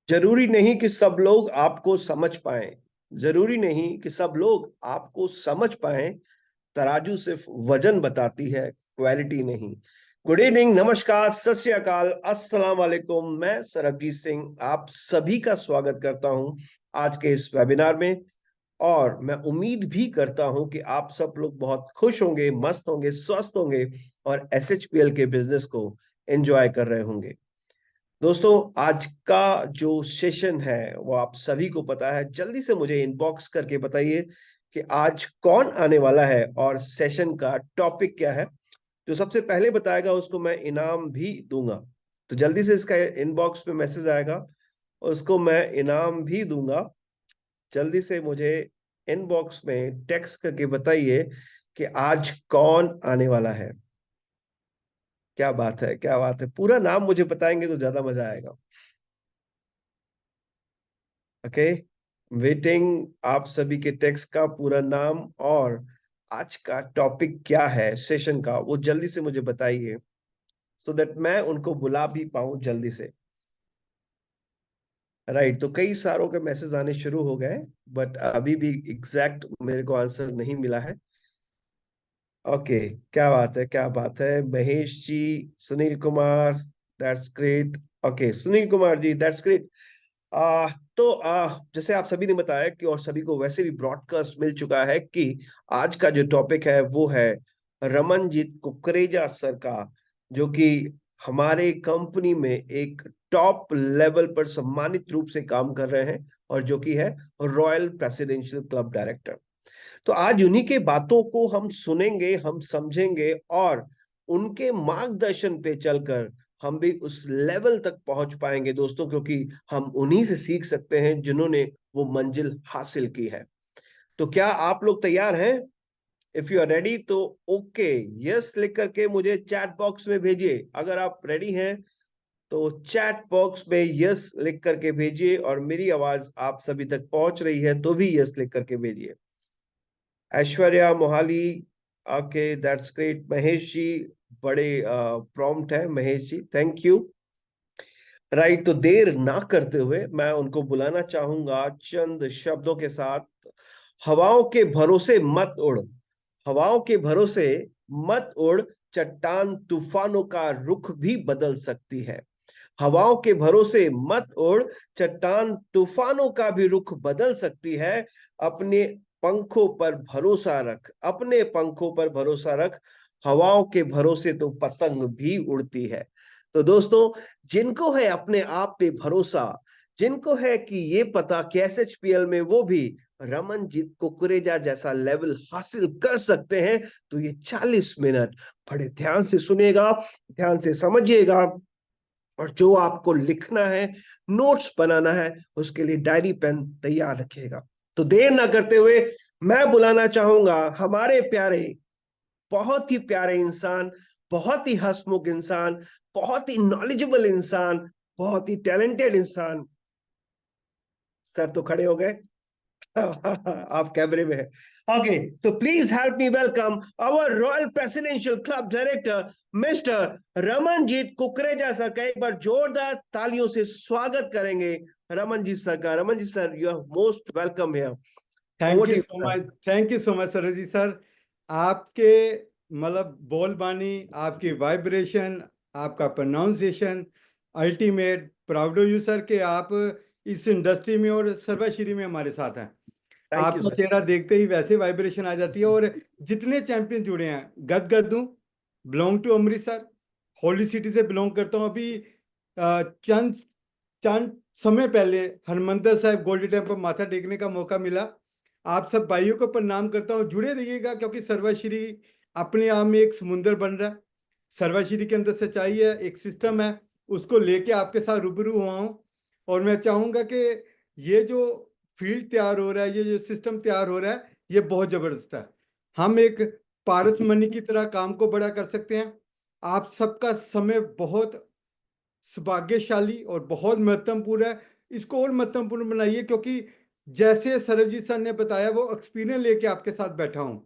जरूरी नहीं कि सब लोग आपको समझ पाए। जरूरी नहीं कि सब लोग आपको समझ पाए। तराजू सिर्फ वजन बताती है, क्वालिटी नहीं। गुड इवनिंग, नमस्कार, सत श्री अकाल, अस्सलाम वालेकुम। मैं सरबजीत सिंह आप सभी का स्वागत करता हूं आज के इस वेबिनार में। और मैं उम्मीद भी करता हूं कि आप सब लोग बहुत खुश होंगे, मस्त होंगे, स्वस्थ होंगे और एसएचपीएल के बिजनेस को एंजॉय कर रहे होंगे। दोस्तों, आज का जो सेशन है वो आप सभी को पता है। जल्दी से मुझे इनबॉक्स करके बताइए कि आज कौन आने वाला है और सेशन का टॉपिक क्या है। जो सबसे पहले बताएगा उसको मैं इनाम भी दूंगा। तो जल्दी से इसका इनबॉक्स में मैसेज आएगा, उसको मैं इनाम भी दूंगा। जल्दी से मुझे इनबॉक्स में टेक्स्ट करके बताइए कि आज कौन आने वाला है। क्या बात है, क्या बात है। पूरा नाम मुझे बताएंगे तो ज्यादा मजा आएगा। ओके, वेटिंग आप सभी के टेक्स्ट का पूरा नाम और आज का टॉपिक क्या है सेशन का, वो जल्दी से मुझे बताइए सो दैट मैं उनको बुला भी पाऊं जल्दी से। राइट, तो कई सारों के मैसेज आने शुरू हो गए, बट अभी भी एग्जैक्ट मेरे को आंसर नहीं मिला है। ओके, क्या बात है, क्या बात है। Mahesh ji, Sunil Kumar, that's great. Okay, Sunil Kumar ji, that's great. तो जैसे आप सभी ने बताया कि और सभी को वैसे भी ब्रॉडकास्ट मिल चुका है कि आज का जो टॉपिक है वो है रमनजीत कुकरेजा सर का, जो कि हमारे कंपनी में एक टॉप लेवल पर सम्मानित रूप से काम कर रहे हैं और जो कि है रॉयल प्रेसिडेंशियल क्लब डायरेक्टर। तो आज उन्हीं के बातों को हम सुनेंगे, हम समझेंगे और उनके मार्गदर्शन पे चलकर हम भी उस लेवल तक पहुंच पाएंगे दोस्तों, क्योंकि हम उन्हीं से सीख सकते हैं जिन्होंने वो मंजिल हासिल की है। तो क्या आप लोग तैयार हैं? इफ यू आर रेडी तो ओके, यस लिख करके मुझे चैट बॉक्स में भेजिए। अगर आप रेडी हैं तो चैट बॉक्स में यस लिख करके भेजिए, और मेरी आवाज आप सभी तक पहुंच रही है तो भी यस लिख करके भेजिए। Aishwarya Mohali, okay that's great. Mahesh ji, बड़े प्रॉम्प्ट है Mahesh ji, thank you. Right, तो देर ना करते हुए मैं उनको बुलाना चाहूंगा चंद शब्दों के साथ। हवाओं के भरोसे मत उड़, हवाओं के भरोसे मत उड़, चट्टान तूफानों का रुख भी बदल सकती है। हवाओं के भरोसे मत उड़, चट्टान तूफानों का भी रुख बदल सकती है। अपने पंखों पर भरोसा रख, अपने पंखों पर भरोसा रख, हवाओं के भरोसे तो पतंग भी उड़ती है। तो दोस्तों, जिनको है अपने आप पे भरोसा, जिनको है कि ये पता कि एसएचपीएल में वो भी रमनजीत कुकरेजा जैसा लेवल हासिल कर सकते हैं, तो ये 40 मिनट बड़े ध्यान से सुनेगा, ध्यान से समझिएगा। और जो आपको लिखना है, नोट्स बनाना है, उसके लिए डायरी पेन तैयार रखिएगा। तो देर ना करते हुए मैं बुलाना चाहूंगा हमारे प्यारे, बहुत ही प्यारे इंसान, बहुत ही हंसमुख इंसान, बहुत ही नॉलेजेबल इंसान, बहुत ही टैलेंटेड इंसान। सर तो खड़े हो गए। आप कैमरे में हैं। ओके, तो please help me welcome our royal presidential club director mister Ramanjeet Kukreja sir का। एक बार जोरदार तालियों से स्वागत करेंगे रमनजीत सर का। Ramanjeet sir, you are most welcome here. Thank over you to you so sir. Much, thank you so much सरजी सर। आपके मतलब बोलबानी, आपकी वाइब्रेशन, आपका pronunciation ultimate. Proud of you sir कि आप इस इंडस्ट्री में और सर्वश्री में हमारे साथ हैं। थैंक यू आपका सर। चेहरा देखते ही वैसे वाइब्रेशन आ जाती है। और जितने चैंपियन जुड़े हैं, गदगद हूँ। Belong to Amritsar, holy city से बिलोंग करता हूँ। अभी चंद चंद समय पहले हरमंदिर साहिब गोल्डन टेम्पल माथा टेकने का मौका मिला। आप सब भाइयों को प्रणाम करता हूँ। जुड़े रहिएगा, क्योंकि सर्वश्री अपने आप में एक समुंदर बन रहा है। सर्वश्री के अंदर सच्चाई है, एक सिस्टम है, उसको लेके आपके साथ रूबरू हुआ हूँ। और मैं चाहूँगा कि ये जो फील्ड तैयार हो रहा है, ये जो सिस्टम तैयार हो रहा है, ये बहुत ज़बरदस्त है। हम एक पारसमणि की तरह काम को बड़ा कर सकते हैं। आप सबका समय बहुत सौभाग्यशाली और बहुत महत्वपूर्ण है। इसको और महत्वपूर्ण बनाइए, क्योंकि जैसे सरबजीत सर ने बताया, वो एक्सपीरियंस लेके आपके साथ बैठा हूँ।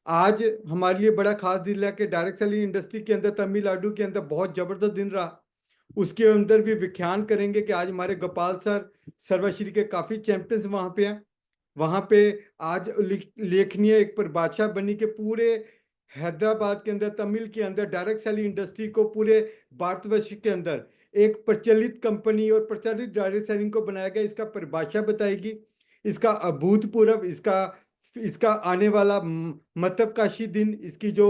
आज हमारे लिए बड़ा खास दिन है कि डायरेक्ट सेलिंग इंडस्ट्री के अंदर, तमिलनाडु के अंदर बहुत ज़बरदस्त दिन रहा। उसके अंदर भी व्याख्यान करेंगे कि आज हमारे गोपाल सर सर्वश्री के काफ़ी चैंपियंस वहाँ पे हैं। वहाँ पे आज लेखनीय एक परिभाषा बनी कि पूरे हैदराबाद के अंदर, तमिल के अंदर डायरेक्ट सेलिंग इंडस्ट्री को पूरे भारतवर्ष के अंदर एक प्रचलित कंपनी और प्रचलित डायरेक्ट सेलिंग को बनाया गया। इसका परिभाषा बताएगी, इसका अभूतपूर्व, इसका आने वाला महत्वाकांक्षी दिन, इसकी जो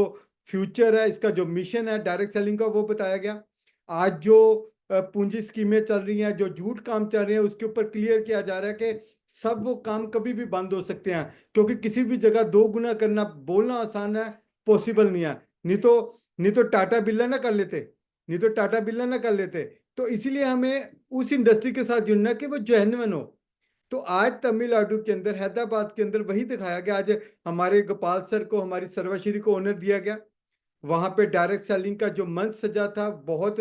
फ्यूचर है, इसका जो मिशन है डायरेक्ट सेलिंग का, वो बताया गया। आज जो पूंजी स्कीमें चल रही हैं, जो झूठ काम चल रहे हैं, उसके ऊपर क्लियर किया जा रहा है कि सब वो काम कभी भी बंद हो सकते हैं, क्योंकि किसी भी जगह 2 गुना करना, बोलना आसान है, पॉसिबल नहीं है। नहीं तो टाटा बिरला ना कर लेते, नहीं तो टाटा बिरला ना कर लेते। तो इसीलिए हमें उस इंडस्ट्री के साथ जुड़ना कि वो जेन्युइन हो। तो आज तमिलनाडु के अंदर, हैदराबाद के अंदर वही दिखाया गया। आज हमारे गोपाल सर को, हमारी सर्वश्री को ऑनर दिया गया। वहां पे डायरेक्ट सेलिंग का जो मंच सजा था, बहुत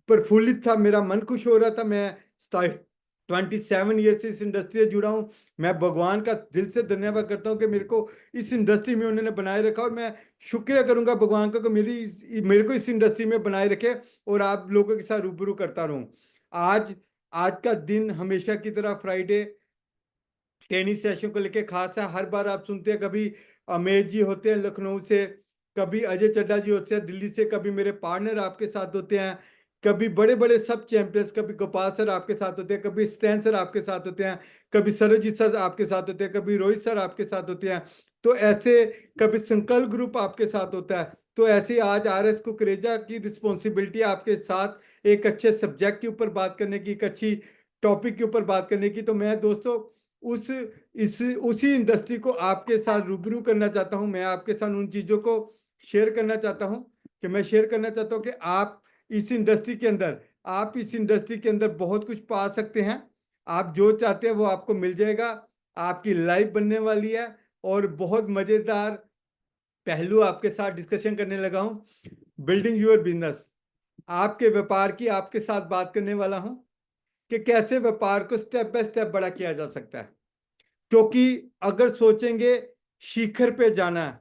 प्रफुल्लित था, मेरा मन खुश हो रहा था। मैं 27 ईयर से इस इंडस्ट्री से जुड़ा हूँ। मैं भगवान का दिल से धन्यवाद करता हूँ कि मेरे को इस इंडस्ट्री में उन्होंने बनाए रखा, और मैं शुक्रिया करूंगा भगवान का कि मेरे को इस इंडस्ट्री में बनाए रखे और आप लोगों के साथ रूबरू करता रहूं। आज आज का दिन हमेशा की तरह फ्राइडे टेनिस सेशन को लेके खास है। हर बार आप सुनते हैं, कभी अमेश जी होते हैं लखनऊ से, कभी अजय चड्डा जी होते हैं दिल्ली से, कभी मेरे पार्टनर आपके साथ होते हैं, कभी बड़े बड़े सब चैंपियंस, कभी गोपाल सर आपके साथ होते हैं, कभी स्टैन सर आपके साथ होते हैं, कभी सरजीत सर आपके साथ होते हैं, कभी रोहित सर आपके साथ होते हैं। तो ऐसे कभी संकल्प ग्रुप आपके साथ होता है। तो ऐसे आज RS कुकरेजा की रिस्पॉन्सिबिलिटी आपके साथ एक अच्छे सब्जेक्ट के ऊपर बात करने की, एक अच्छी टॉपिक के ऊपर बात करने की। तो मैं दोस्तों उसी इंडस्ट्री को आपके साथ रूबरू करना चाहता हूं। मैं आपके साथ उन चीजों को शेयर करना चाहता हूं कि आप इस इंडस्ट्री के अंदर, बहुत कुछ पा सकते हैं। आप जो चाहते हैं वो आपको मिल जाएगा। आपकी लाइफ बनने वाली है, और बहुत मजेदार पहलू आपके साथ डिस्कशन करने लगा हूं। बिल्डिंग योर बिजनेस, आपके व्यापार की आपके साथ बात करने वाला हूं कि कैसे व्यापार को स्टेप बाय स्टेप बड़ा किया जा सकता है। क्योंकि अगर सोचेंगे शिखर पे जाना है,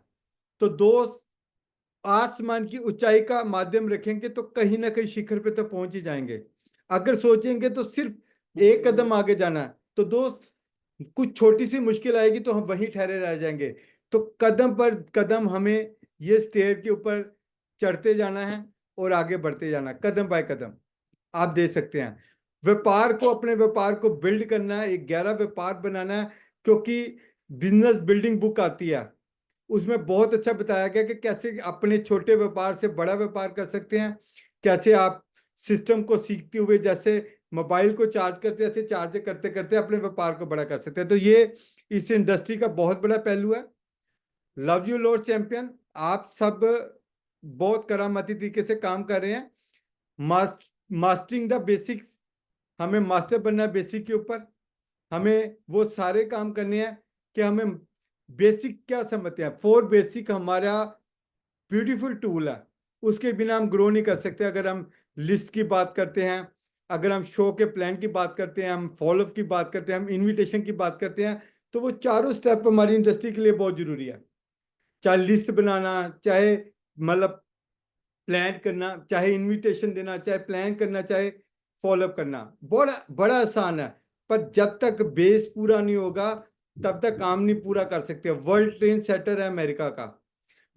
तो दोस्त आसमान की ऊंचाई का माध्यम रखेंगे तो कहीं ना कहीं शिखर पे तो पहुंच ही जाएंगे। अगर सोचेंगे तो सिर्फ एक कदम आगे जाना है, तो दोस्त कुछ छोटी सी मुश्किल आएगी तो हम वहीं ठहरे रह जाएंगे। तो कदम पर कदम हमें ये स्टेयर के ऊपर चढ़ते जाना है और आगे बढ़ते जाना है, कदम बाय कदम। आप दे सकते हैं अपने व्यापार को बिल्ड करना है, एक गहरा व्यापार बनाना है। क्योंकि बिजनेस बिल्डिंग बुक आती है, उसमें बहुत अच्छा बताया गया कि कैसे अपने छोटे व्यापार से बड़ा व्यापार कर सकते हैं। कैसे आप सिस्टम को सीखते हुए, जैसे मोबाइल को चार्ज करते, ऐसे चार्ज करते करते अपने व्यापार को बड़ा कर सकते हैं। तो ये इस इंडस्ट्री का बहुत बड़ा पहलू है। लव यू लॉर्ड चैंपियन, आप सब बहुत करामाती तरीके से काम कर रहे हैं। मास्टरिंग द बेसिक्स, हमें मास्टर बनना है बेसिक के ऊपर। हमें वो सारे काम करने हैं कि हमें बेसिक क्या समझते हैं। 4 बेसिक हमारा ब्यूटीफुल टूल है, उसके बिना हम ग्रो नहीं कर सकते। अगर हम लिस्ट की बात करते हैं, अगर हम शो के प्लान की बात करते हैं, हम फॉलोअप की बात करते हैं, हम इनविटेशन की बात करते हैं, तो वो चारों स्टेप हमारी इंडस्ट्री के लिए बहुत जरूरी है। चाहे लिस्ट बनाना, चाहे मतलब प्लान करना, चाहे इनविटेशन देना, चाहे प्लान करना, चाहे फॉलोअप करना, बड़ा बड़ा आसान है। पर जब तक बेस पूरा नहीं होगा तब तक काम नहीं पूरा कर सकते। वर्ल्ड ट्रेंड सेटर है अमेरिका का,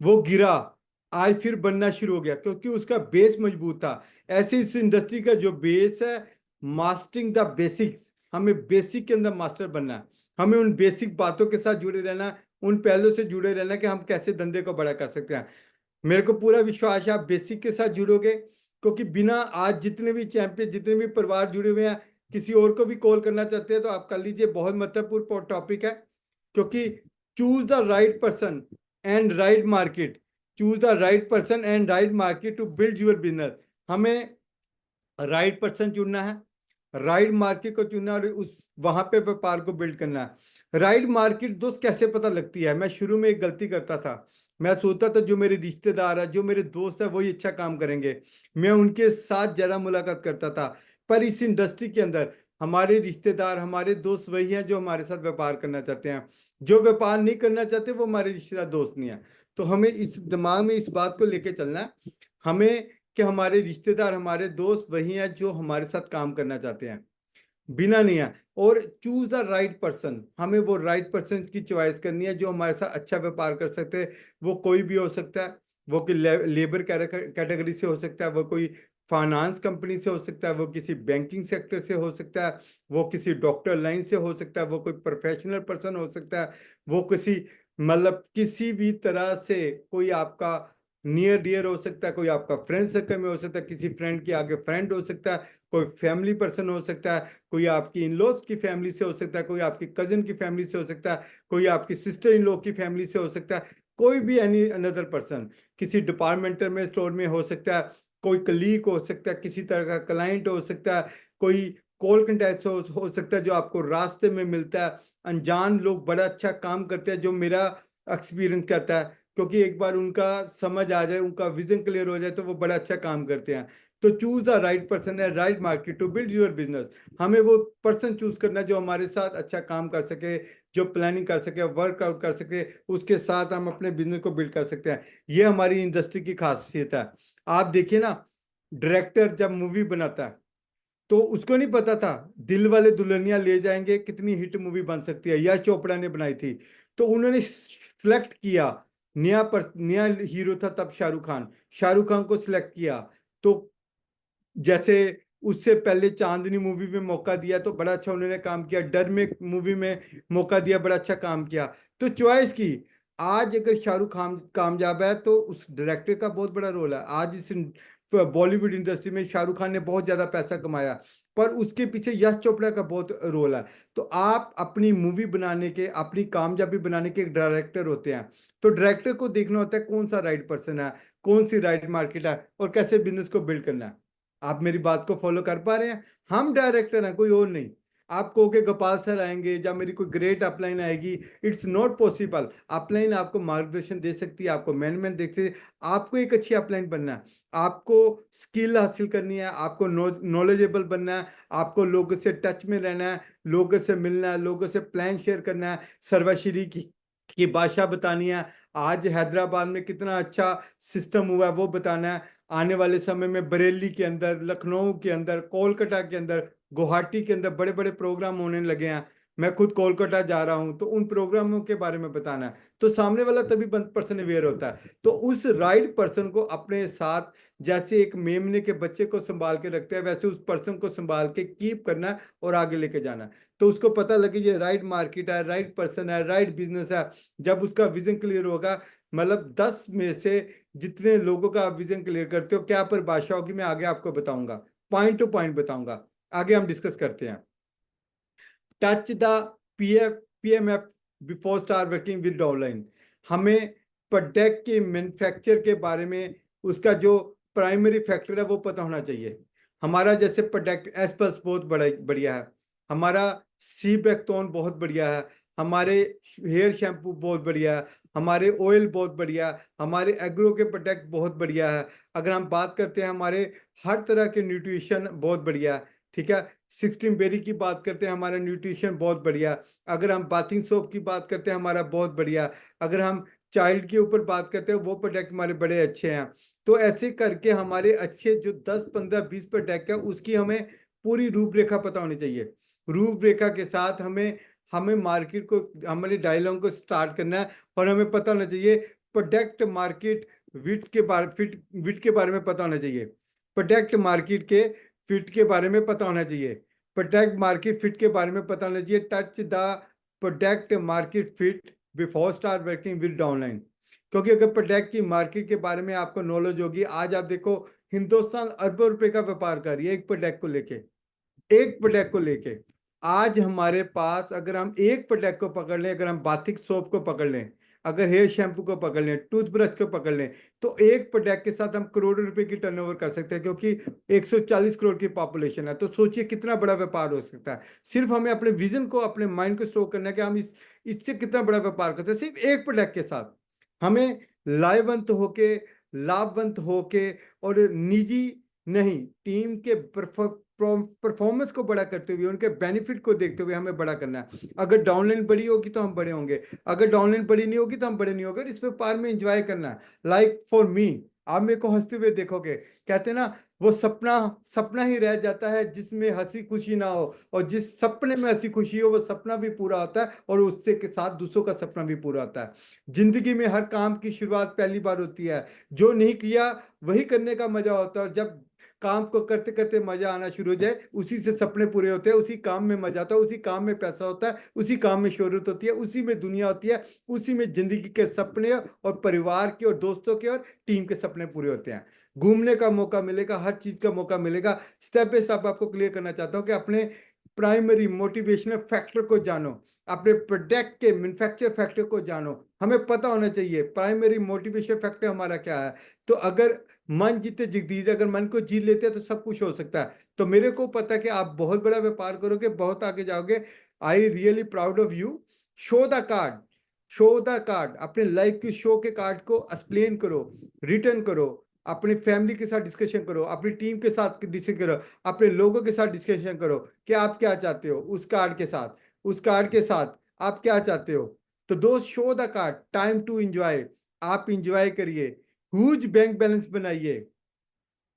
वो गिरा, आज फिर बनना शुरू हो गया क्योंकि उसका बेस मजबूत था। ऐसे इस इंडस्ट्री का जो बेस है, मास्टरिंग द बेसिक्स, हमें बेसिक के अंदर मास्टर बनना है। हमें उन बेसिक बातों के साथ जुड़े रहना, उन पहलुओं से जुड़े रहना कि हम कैसे धंधे को बड़ा कर सकते हैं। मेरे को पूरा विश्वास है आप बेसिक के साथ जुड़ोगे, क्योंकि बिना आज जितने भी चैंपियन, जितने भी परिवार जुड़े हुए हैं, किसी और को भी कॉल करना चाहते हैं तो आप कर लीजिए। बहुत महत्वपूर्ण टॉपिक है, क्योंकि choose the right person and right market, choose the right person and right market to build your business. हमें राइट पर्सन चुनना है, राइट मार्केट को चुनना है, और उस वहां पे व्यापार को बिल्ड करना है। राइट मार्केट दोस्त कैसे पता लगती है? मैं शुरू में एक गलती करता था, मैं सोचता था जो मेरे रिश्तेदार है, जो मेरे दोस्त है, वही अच्छा काम करेंगे, मैं उनके साथ जरा मुलाकात करता था। पर इस इंडस्ट्री के अंदर हमारे रिश्तेदार, हमारे दोस्त वही हैं जो हमारे साथ व्यापार करना चाहते हैं। जो व्यापार नहीं करना चाहते वो हमारे रिश्तेदार दोस्त नहीं है। तो हमें इस दिमाग में इस बात को लेके चलना है, हमें कि हमारे रिश्तेदार, हमारे दोस्त वही हैं जो हमारे साथ काम करना चाहते हैं, बिना नहीं है। और चूज द राइट पर्सन, हमें वो राइट पर्सन की चॉइस करनी है जो हमारे साथ अच्छा व्यापार कर सकते हैं। वो कोई भी हो सकता है, वो कि लेबर कैटेगरी से हो सकता है, वो कोई फाइनेंस कंपनी से हो सकता है, वो किसी बैंकिंग सेक्टर से हो सकता है, वो किसी डॉक्टर लाइन से हो सकता है, वो कोई प्रोफेशनल पर्सन हो सकता है, वो किसी मतलब किसी भी तरह से कोई आपका नियर डियर हो सकता है, कोई आपका फ्रेंड सर्कल में हो सकता है, किसी फ्रेंड के आगे फ्रेंड हो सकता है, कोई फैमिली पर्सन हो सकता है, कोई आपकी इन लॉज की फैमिली से हो सकता है, कोई आपकी कजिन की फैमिली से हो सकता है, कोई आपकी सिस्टर इन लॉ की फैमिली से हो सकता है, कोई भी एनी अनदर पर्सन, किसी डिपार्टमेंटल में स्टोर में हो सकता है, कोई कलीग हो सकता है, किसी तरह का क्लाइंट हो सकता है, कोई कॉल कंटेक्ट हो सकता है जो आपको रास्ते में मिलता है। अनजान लोग बड़ा अच्छा काम करते हैं, जो मेरा एक्सपीरियंस कहता है, क्योंकि एक बार उनका समझ आ जाए, उनका विजन क्लियर हो जाए, तो वो बड़ा अच्छा काम करते हैं। तो चूज द राइट पर्सन है right market to build your business. हमें वो पर्सन चूज करना है जो हमारे साथ अच्छा काम कर सके, जो प्लानिंग कर सके, वर्कआउट कर सके, उसके साथ हम अपने बिजनेस को बिल्ड कर सकते हैं। ये हमारी इंडस्ट्री की खासियत है। आप देखिए ना, डायरेक्टर जब मूवी बनाता है तो उसको नहीं पता था दिल वाले दुल्हनिया ले जाएंगे कितनी हिट मूवी बन सकती है, यश चोपड़ा ने बनाई थी। तो उन्होंने सिलेक्ट किया, नया हीरो था तब शाहरुख खान को सिलेक्ट किया। तो जैसे उससे पहले चांदनी मूवी में मौका दिया तो बड़ा अच्छा उन्होंने काम किया, डर में मूवी में मौका दिया, बड़ा अच्छा काम किया। तो चॉइस की, आज अगर शाहरुख खान कामयाब है तो उस डायरेक्टर का बहुत बड़ा रोल है। आज इस बॉलीवुड इंडस्ट्री में शाहरुख खान ने बहुत ज्यादा पैसा कमाया, पर उसके पीछे यश चोपड़ा का बहुत रोल है। तो आप अपनी मूवी बनाने के, अपनी कामयाबी बनाने के एक डायरेक्टर होते हैं। तो डायरेक्टर को देखना होता है कौन सा राइट पर्सन है, कौन सी राइट मार्केट है, और कैसे बिजनेस को बिल्ड करना है। आप मेरी बात को फॉलो कर पा रहे हैं? हम डायरेक्टर हैं, कोई और नहीं। आप कहोगे गोपाल सर आएंगे या मेरी कोई ग्रेट अपलाइन आएगी, इट्स नॉट पॉसिबल। अपलाइन आपको मार्गदर्शन दे सकती है, आपको मैनेजमेंट देख सकती है। आपको एक अच्छी अपलाइन बनना है, आपको स्किल हासिल करनी है, आपको नॉलेजेबल बनना है, आपको लोगों से टच में रहना है, लोगों से मिलना है, लोगों से प्लान शेयर करना है, सर्वश्री की भाषा बतानी है। आज हैदराबाद में कितना अच्छा सिस्टम हुआ है वो बताना है। आने वाले समय में बरेली के अंदर, लखनऊ के अंदर, कोलकाता के अंदर, गुवाहाटी के अंदर बड़े बड़े प्रोग्राम होने लगे हैं। मैं खुद कोलकाता जा रहा हूं, तो उन प्रोग्रामों के बारे में बताना है। तो सामने वाला तभी पर्सन अवेयर होता है। तो उस राइट पर्सन को अपने साथ, जैसे एक मेमने के बच्चे को संभाल के रखते हैं, वैसे उस पर्सन को संभाल के कीप करना है और आगे लेके जाना है। तो उसको पता लगे ये राइट मार्केट है, राइट पर्सन है, राइट बिजनेस है। जब उसका विजन क्लियर होगा, मतलब 10 में से जितने लोगों का आप विजन क्लियर करते हो, क्या परिभाषा होगी मैं आगे आपको बताऊंगा, पॉइंट टू पॉइंट बताऊंगा। आगे हम डिस्कस करते हैं। Touch the PMF before star working with downline. हमें प्रोडक्ट के मैन्युफैक्चर के बारे में, उसका जो प्राइमरी फैक्टर है वो पता होना चाहिए। हमारा जैसे प्रोडक्ट एसपल्स बहुत बड़ा बढ़िया है, हमारा सी बैकटोन बहुत बढ़िया है, हमारे हेयर शैम्पू बहुत बढ़िया है, हमारे ऑयल बहुत बढ़िया है, हमारे एग्रो के प्रोडक्ट बहुत बढ़िया है। अगर हम बात करते हैं, हमारे हर तरह के न्यूट्रिशन बहुत बढ़िया है। ठीक है, 16 बेरी की बात करते हैं, हमारा न्यूट्रिशन बहुत बढ़िया। अगर हम बाथिंग सोप की बात करते हैं, हमारा बहुत बढ़िया। अगर हम चाइल्ड के ऊपर बात करते हैं, वो प्रोडक्ट हमारे बड़े अच्छे हैं। तो ऐसे करके हमारे अच्छे जो 10 15 20 प्रोडक्ट है, उसकी हमें पूरी रूपरेखा पता होनी चाहिए। रूपरेखा के साथ हमें हमें मार्केट को, हमारे डायलॉग को स्टार्ट करना है। और हमें पता होना चाहिए प्रोडक्ट मार्केट विट के बारे में पता होना चाहिए, प्रोडक्ट मार्केट के फिट के बारे में पता होना चाहिए, प्रोडक्ट मार्केट फिट के बारे में पता होना चाहिए। Touch the product market fit before start working with online. क्योंकि अगर प्रोडक्ट की मार्केट के बारे में आपको नॉलेज होगी, आज आप देखो हिंदुस्तान अरबों रुपए का व्यापार कर रही है एक प्रोडक्ट को लेके, एक प्रोडक्ट को लेके। आज हमारे पास अगर हम एक प्रोडक्ट को पकड़ लें, अगर हम बाथिक सोप को पकड़ लें, अगर हेयर शैम्पू को पकड़ लें, टूथब्रश को पकड़ लें, तो एक प्रोडक्ट के साथ हम करोड़ों रुपए की टर्नओवर कर सकते हैं, क्योंकि 140 करोड़ की पॉपुलेशन है। तो सोचिए कितना बड़ा व्यापार हो सकता है। सिर्फ हमें अपने विजन को, अपने माइंड को स्ट्रोक करना है कि हम इससे कितना बड़ा व्यापार कर सकते हैं, सिर्फ एक प्रोडक्ट के साथ। हमें लाभवंत होके, लाभवंत होके, और निजी नहीं, टीम के परफॉर्मेंस को बड़ा करते हुए, उनके बेनिफिट को देखते हुए हमें बड़ा करना है। अगर डाउनलाइन बड़ी होगी तो हम बड़े होंगे, अगर डाउनलाइन बड़ी नहीं होगी तो हम बड़े नहीं होंगे। इस व्यापार में एंजॉय करना है। लाइक फॉर मी, आप मेरे को हंसते हुए देखोगे। कहते हैं ना, वो सपना सपना ही रह जाता है जिसमें हंसी खुशी ना हो, और जिस सपने में हंसी खुशी हो वो सपना भी पूरा होता है, और उससे के साथ दूसरों का सपना भी पूरा होता है। जिंदगी में हर काम की शुरुआत पहली बार होती है, जो नहीं किया वही करने का मजा होता है, और जब काम को करते करते मजा आना शुरू हो जाए, उसी से सपने पूरे होते हैं, उसी काम में मजा आता है, उसी काम में पैसा होता है, उसी काम में शोहरत होती है, उसी में दुनिया होती है, उसी में जिंदगी के सपने और परिवार के और दोस्तों के और टीम के सपने पूरे होते हैं। घूमने का मौका मिलेगा, हर चीज का मौका मिलेगा। स्टेप बाय स्टेप आपको क्लियर करना चाहता हूँ कि अपने प्राइमरी मोटिवेशनल फैक्टर को जानो, अपने प्रोडक्ट के मैन्युफैक्चर फैक्टर को जानो। हमें पता होना चाहिए प्राइमरी मोटिवेशन फैक्टर हमारा क्या है। तो अगर मन जीते जगदीश, अगर मन को जीत लेते हैं तो सब कुछ हो सकता है। तो मेरे को पता है कि आप बहुत बड़ा व्यापार करोगे, बहुत आगे जाओगे। I really proud of you. Show the card, show the card, अपने लाइफ की शो के कार्ड को एक्सप्लेन करो, रिटर्न करो, अपनी फैमिली के साथ डिस्कशन करो, अपनी टीम के साथ डिस्कशन करो, अपने लोगों के साथ डिस्कशन करो कि आप क्या चाहते हो उस कार्ड के साथ, उस कार्ड के साथ आप क्या चाहते हो। तो दोस्त, show the card, time to enjoy. आप इंजॉय करिए, ह्यूज बैंक बैलेंस बनाइए,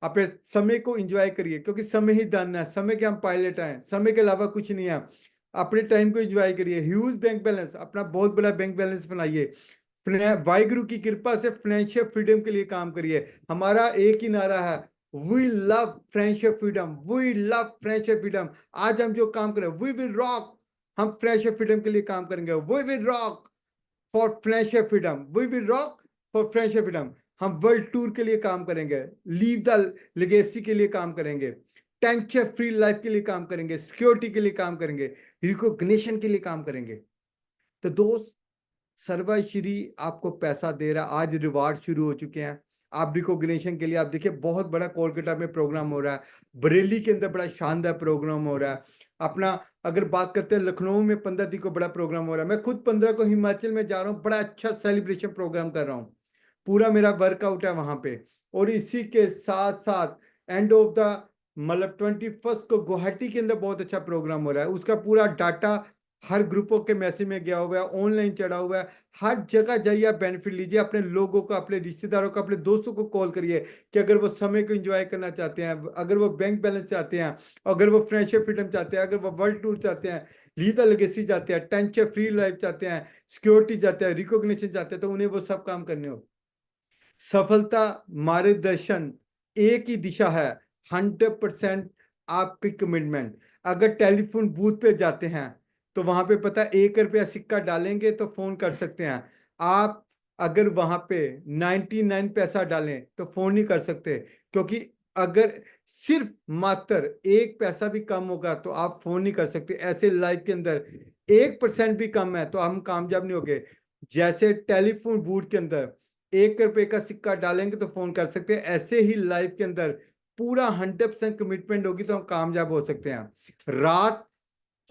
अपने समय को एंजॉय करिए, क्योंकि समय ही धन है, समय के हम पायलट हैं, समय के अलावा कुछ नहीं है। अपने टाइम को एंजॉय करिए, ह्यूज बैंक बैलेंस, अपना बहुत बड़ा बैंक बैलेंस बनाइए। वाहिगुरु की कृपा से फाइनेंशियल फ्रीडम के लिए काम करिए। हमारा एक ही नारा है, we love financial freedom, we love financial freedom. आज हम जो काम करें, वी विल रॉक, हम फाइनेंशियल फ्रीडम के लिए काम करेंगे। We will rock for financial freedom, we will rock for financial freedom. हम वर्ल्ड टूर के लिए काम करेंगे, लीव द लेगेसी के लिए काम करेंगे, टेंशन फ्री लाइफ के लिए काम करेंगे, सिक्योरिटी के लिए काम करेंगे, रिकॉग्निशन के लिए काम करेंगे। तो दोस्त, सर्वश्री आपको पैसा दे रहा है, आज रिवार्ड शुरू हो चुके हैं। आप रिकॉग्निशन के लिए, आप देखिए बहुत बड़ा कोलकाता में प्रोग्राम हो रहा है, बरेली के अंदर बड़ा शानदार प्रोग्राम हो रहा है अपना। अगर बात करते हैं लखनऊ में 15 तारीख को बड़ा प्रोग्राम हो रहा है, मैं खुद 15 को हिमाचल में जा रहा हूँ, बड़ा अच्छा सेलिब्रेशन प्रोग्राम कर रहा हूँ, पूरा मेरा वर्कआउट है वहां पे। और इसी के साथ साथ एंड ऑफ द मतलब 21 को गुवाहाटी के अंदर बहुत अच्छा प्रोग्राम हो रहा है, उसका पूरा डाटा हर ग्रुपों के मैसेज में गया हुआ है, ऑनलाइन चढ़ा हुआ है। हर जगह जाइए, आप बेनिफिट लीजिए, अपने लोगों को, अपने रिश्तेदारों को, अपने दोस्तों को कॉल करिए कि अगर वो समय को एंजॉय करना चाहते हैं, अगर वो बैंक बैलेंस चाहते हैं, अगर वो फ्रेंडशिप फ्रीडम चाहते हैं, अगर वो वर्ल्ड टूर चाहते हैं, लीव द लेगेसी चाहते हैं, टेंशन फ्री लाइफ चाहते हैं, सिक्योरिटी चाहते हैं, रिकॉग्निशन चाहते हैं, तो उन्हें वो सब काम करने हो। सफलता मार्गदर्शन एक ही दिशा है, 100% आपकी कमिटमेंट। अगर टेलीफोन बूथ पे जाते हैं तो वहां पे पता है 1 रुपया सिक्का डालेंगे तो फोन कर सकते हैं आप। अगर वहां पे 99 पैसा डालें तो फोन नहीं कर सकते, क्योंकि अगर सिर्फ मात्र 1 पैसा भी कम होगा तो आप फोन नहीं कर सकते। ऐसे लाइफ के अंदर 1% भी कम है तो हम कामयाब नहीं होंगे। जैसे टेलीफोन बूथ के अंदर 1 रुपए का सिक्का डालेंगे तो फोन कर सकते हैं, ऐसे ही लाइफ के अंदर पूरा 100% कमिटमेंट होगी तो हम कामयाब हो सकते हैं। रात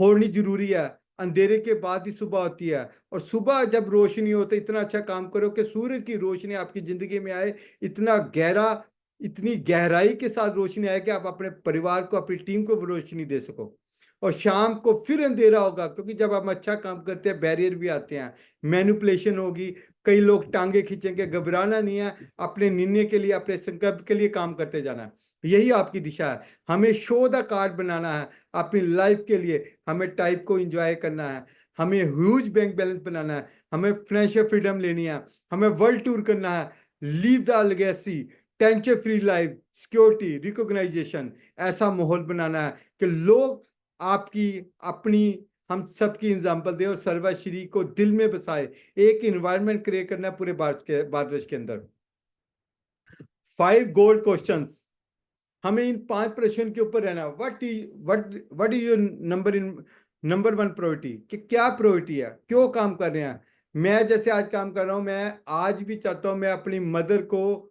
होनी जरूरी है, अंधेरे के बाद ही सुबह होती है, और सुबह जब रोशनी हो तो इतना अच्छा काम करो कि सूरज की रोशनी आपकी जिंदगी में आए, इतना गहरा, इतनी गहराई के साथ रोशनी आए कि आप अपने परिवार को, अपनी टीम को वो रोशनी दे सको। और शाम को फिर अंधेरा होगा, क्योंकि जब हम अच्छा काम करते हैं बैरियर भी आते हैं, मैनिपुलेशन होगी, कई लोग टांगे खींचेंगे। घबराना नहीं है, अपने निर्णय के लिए, अपने संकल्प के लिए काम करते जाना है, यही आपकी दिशा है। हमें शो द कार्ड बनाना है अपनी लाइफ के लिए, हमें टाइप को एंजॉय करना है, हमें ह्यूज बैंक बैलेंस बनाना है, हमें फाइनेंशियल फ्रीडम लेनी है, हमें वर्ल्ड टूर करना है, leave the legacy, tension free life, security, recognisation. ऐसा माहौल बनाना है कि लोग आपकी, अपनी, हम सबकी एग्जाम्पल दे और सर्वश्री को दिल में बसाए। एक इन्वायरमेंट क्रिएट करना है पूरे भारतवर्ष के अंदर। 5 गोल्ड क्वेश्चंस, हमें इन 5 प्रश्न के ऊपर रहना। What is your number 1 priority, कि क्या प्रायोरिटी है, क्यों काम कर रहे हैं। मैं जैसे आज काम कर रहा हूं, मैं आज भी चाहता हूं मैं अपनी मदर को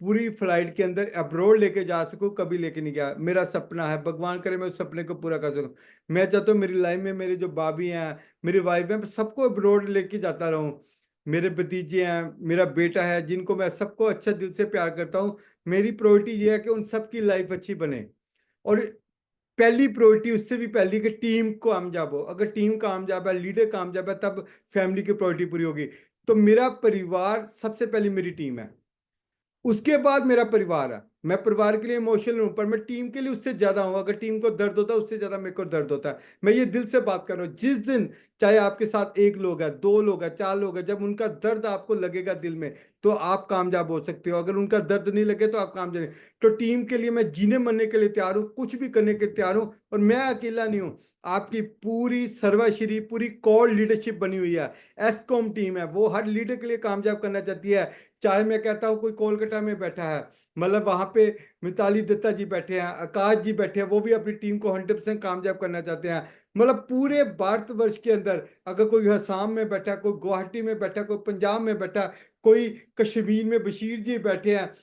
पूरी फ्लाइट के अंदर अब्रोड लेके जा सकूं, कभी लेके नहीं गया, मेरा सपना है, भगवान करे मैं उस सपने को पूरा कर सकूं। मैं चाहता हूं मेरी लाइफ में मेरे जो भाभी हैं, मेरी वाइफ है, सबको अब्रोड लेके जाता रहूं। मेरे भतीजे हैं, मेरा बेटा है, जिनको मैं सबको अच्छा दिल से प्यार करता हूं। मेरी प्रायोरिटी ये है कि उन सबकी लाइफ अच्छी बने, और पहली प्रायोरिटी उससे भी पहली कि टीम को कामयाब हो। अगर टीम कामयाब है, लीडर कामयाब है, तब फैमिली की प्रायोरिटी पूरी होगी। तो मेरा परिवार सबसे पहले मेरी टीम है, उसके बाद मेरा परिवार है। मैं परिवार के लिए इमोशनल हूं, पर मैं टीम के लिए उससे ज्यादा हूं। अगर टीम को दर्द होता है, उससे ज्यादा मेरे को दर्द होता है। मैं ये दिल से बात कर रहा हूँ। जिस दिन चाहे आपके साथ 1 लोग है, 2 लोग है, 4 लोग है, जब उनका दर्द आपको लगेगा दिल में, तो आप कामयाब हो सकते हो। अगर उनका दर्द नहीं लगे तो आप कामयाब नहीं। तो टीम के लिए मैं जीने मरने के लिए तैयार हूँ, कुछ भी करने के लिए तैयार हूँ। और मैं अकेला नहीं हूँ, आपकी पूरी सर्वश्री पूरी कोर लीडरशिप बनी हुई है। एस्कॉम टीम है, वो हर लीडर के लिए कामयाब करना चाहती है। चाहे मैं कहता हूँ कोई कोलकाता में बैठा है, मतलब वहां पे मिताली दत्ता जी बैठे हैं, आकाश जी बैठे हैं, वो भी अपनी टीम को 100% कामयाब करना चाहते हैं। मतलब पूरे भारतवर्ष के अंदर अगर कोई असम में बैठा, कोई गुवाहाटी में बैठा, कोई पंजाब में बैठा, कोई कश्मीर में बशीर जी बैठे हैं,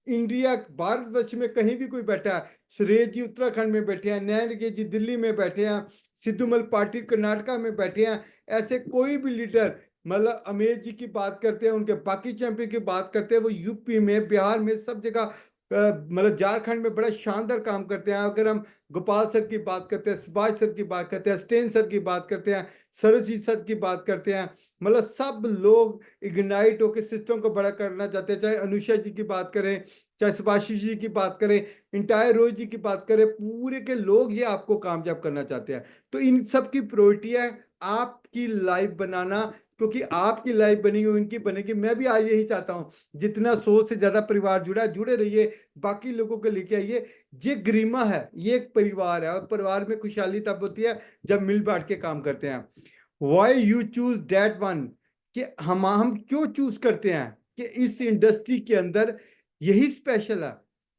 इंडिया भारतवर्ष में कहीं भी कोई बैठा है, सुरेश जी उत्तराखंड में बैठे हैं, नैन के जी दिल्ली में बैठे हैं, सिद्धूमल पाटिल कर्नाटका में बैठे हैं, ऐसे कोई भी लीडर, मतलब अमेश जी की बात करते हैं, उनके बाकी चैंपियन की बात करते हैं, वो यूपी में, बिहार में, सब जगह, मतलब झारखंड में बड़ा शानदार काम करते हैं। अगर हम गोपाल सर की बात करते हैं, सुभाष सर की बात करते हैं, स्टेन सर की बात करते हैं, सरजीत सर की बात करते हैं, मतलब सब लोग इग्नाइट होकर सिस्टम को बड़ा करना चाहते हैं। चाहे अनुषा जी की बात करें, चाहे सुभाषिश जी की बात करें, इंटायर रोहित जी की बात करें, पूरे के लोग ये आपको कामयाब करना चाहते हैं। तो इन सब की प्रायोरिटी है आपकी लाइफ बनाना, क्योंकि आपकी लाइफ बनी हुई उनकी बनेगी। मैं भी आज यही चाहता हूँ, जितना 100 से ज्यादा परिवार जुड़ा, जुड़े रहिए, बाकी लोगों को लेके आइए। ये गरिमा है, ये एक परिवार है, और परिवार में खुशहाली तब होती है जब मिल बांट के काम करते हैं। Why you choose that one, कि हम क्यों चूज करते हैं कि इस इंडस्ट्री के अंदर यही स्पेशल है।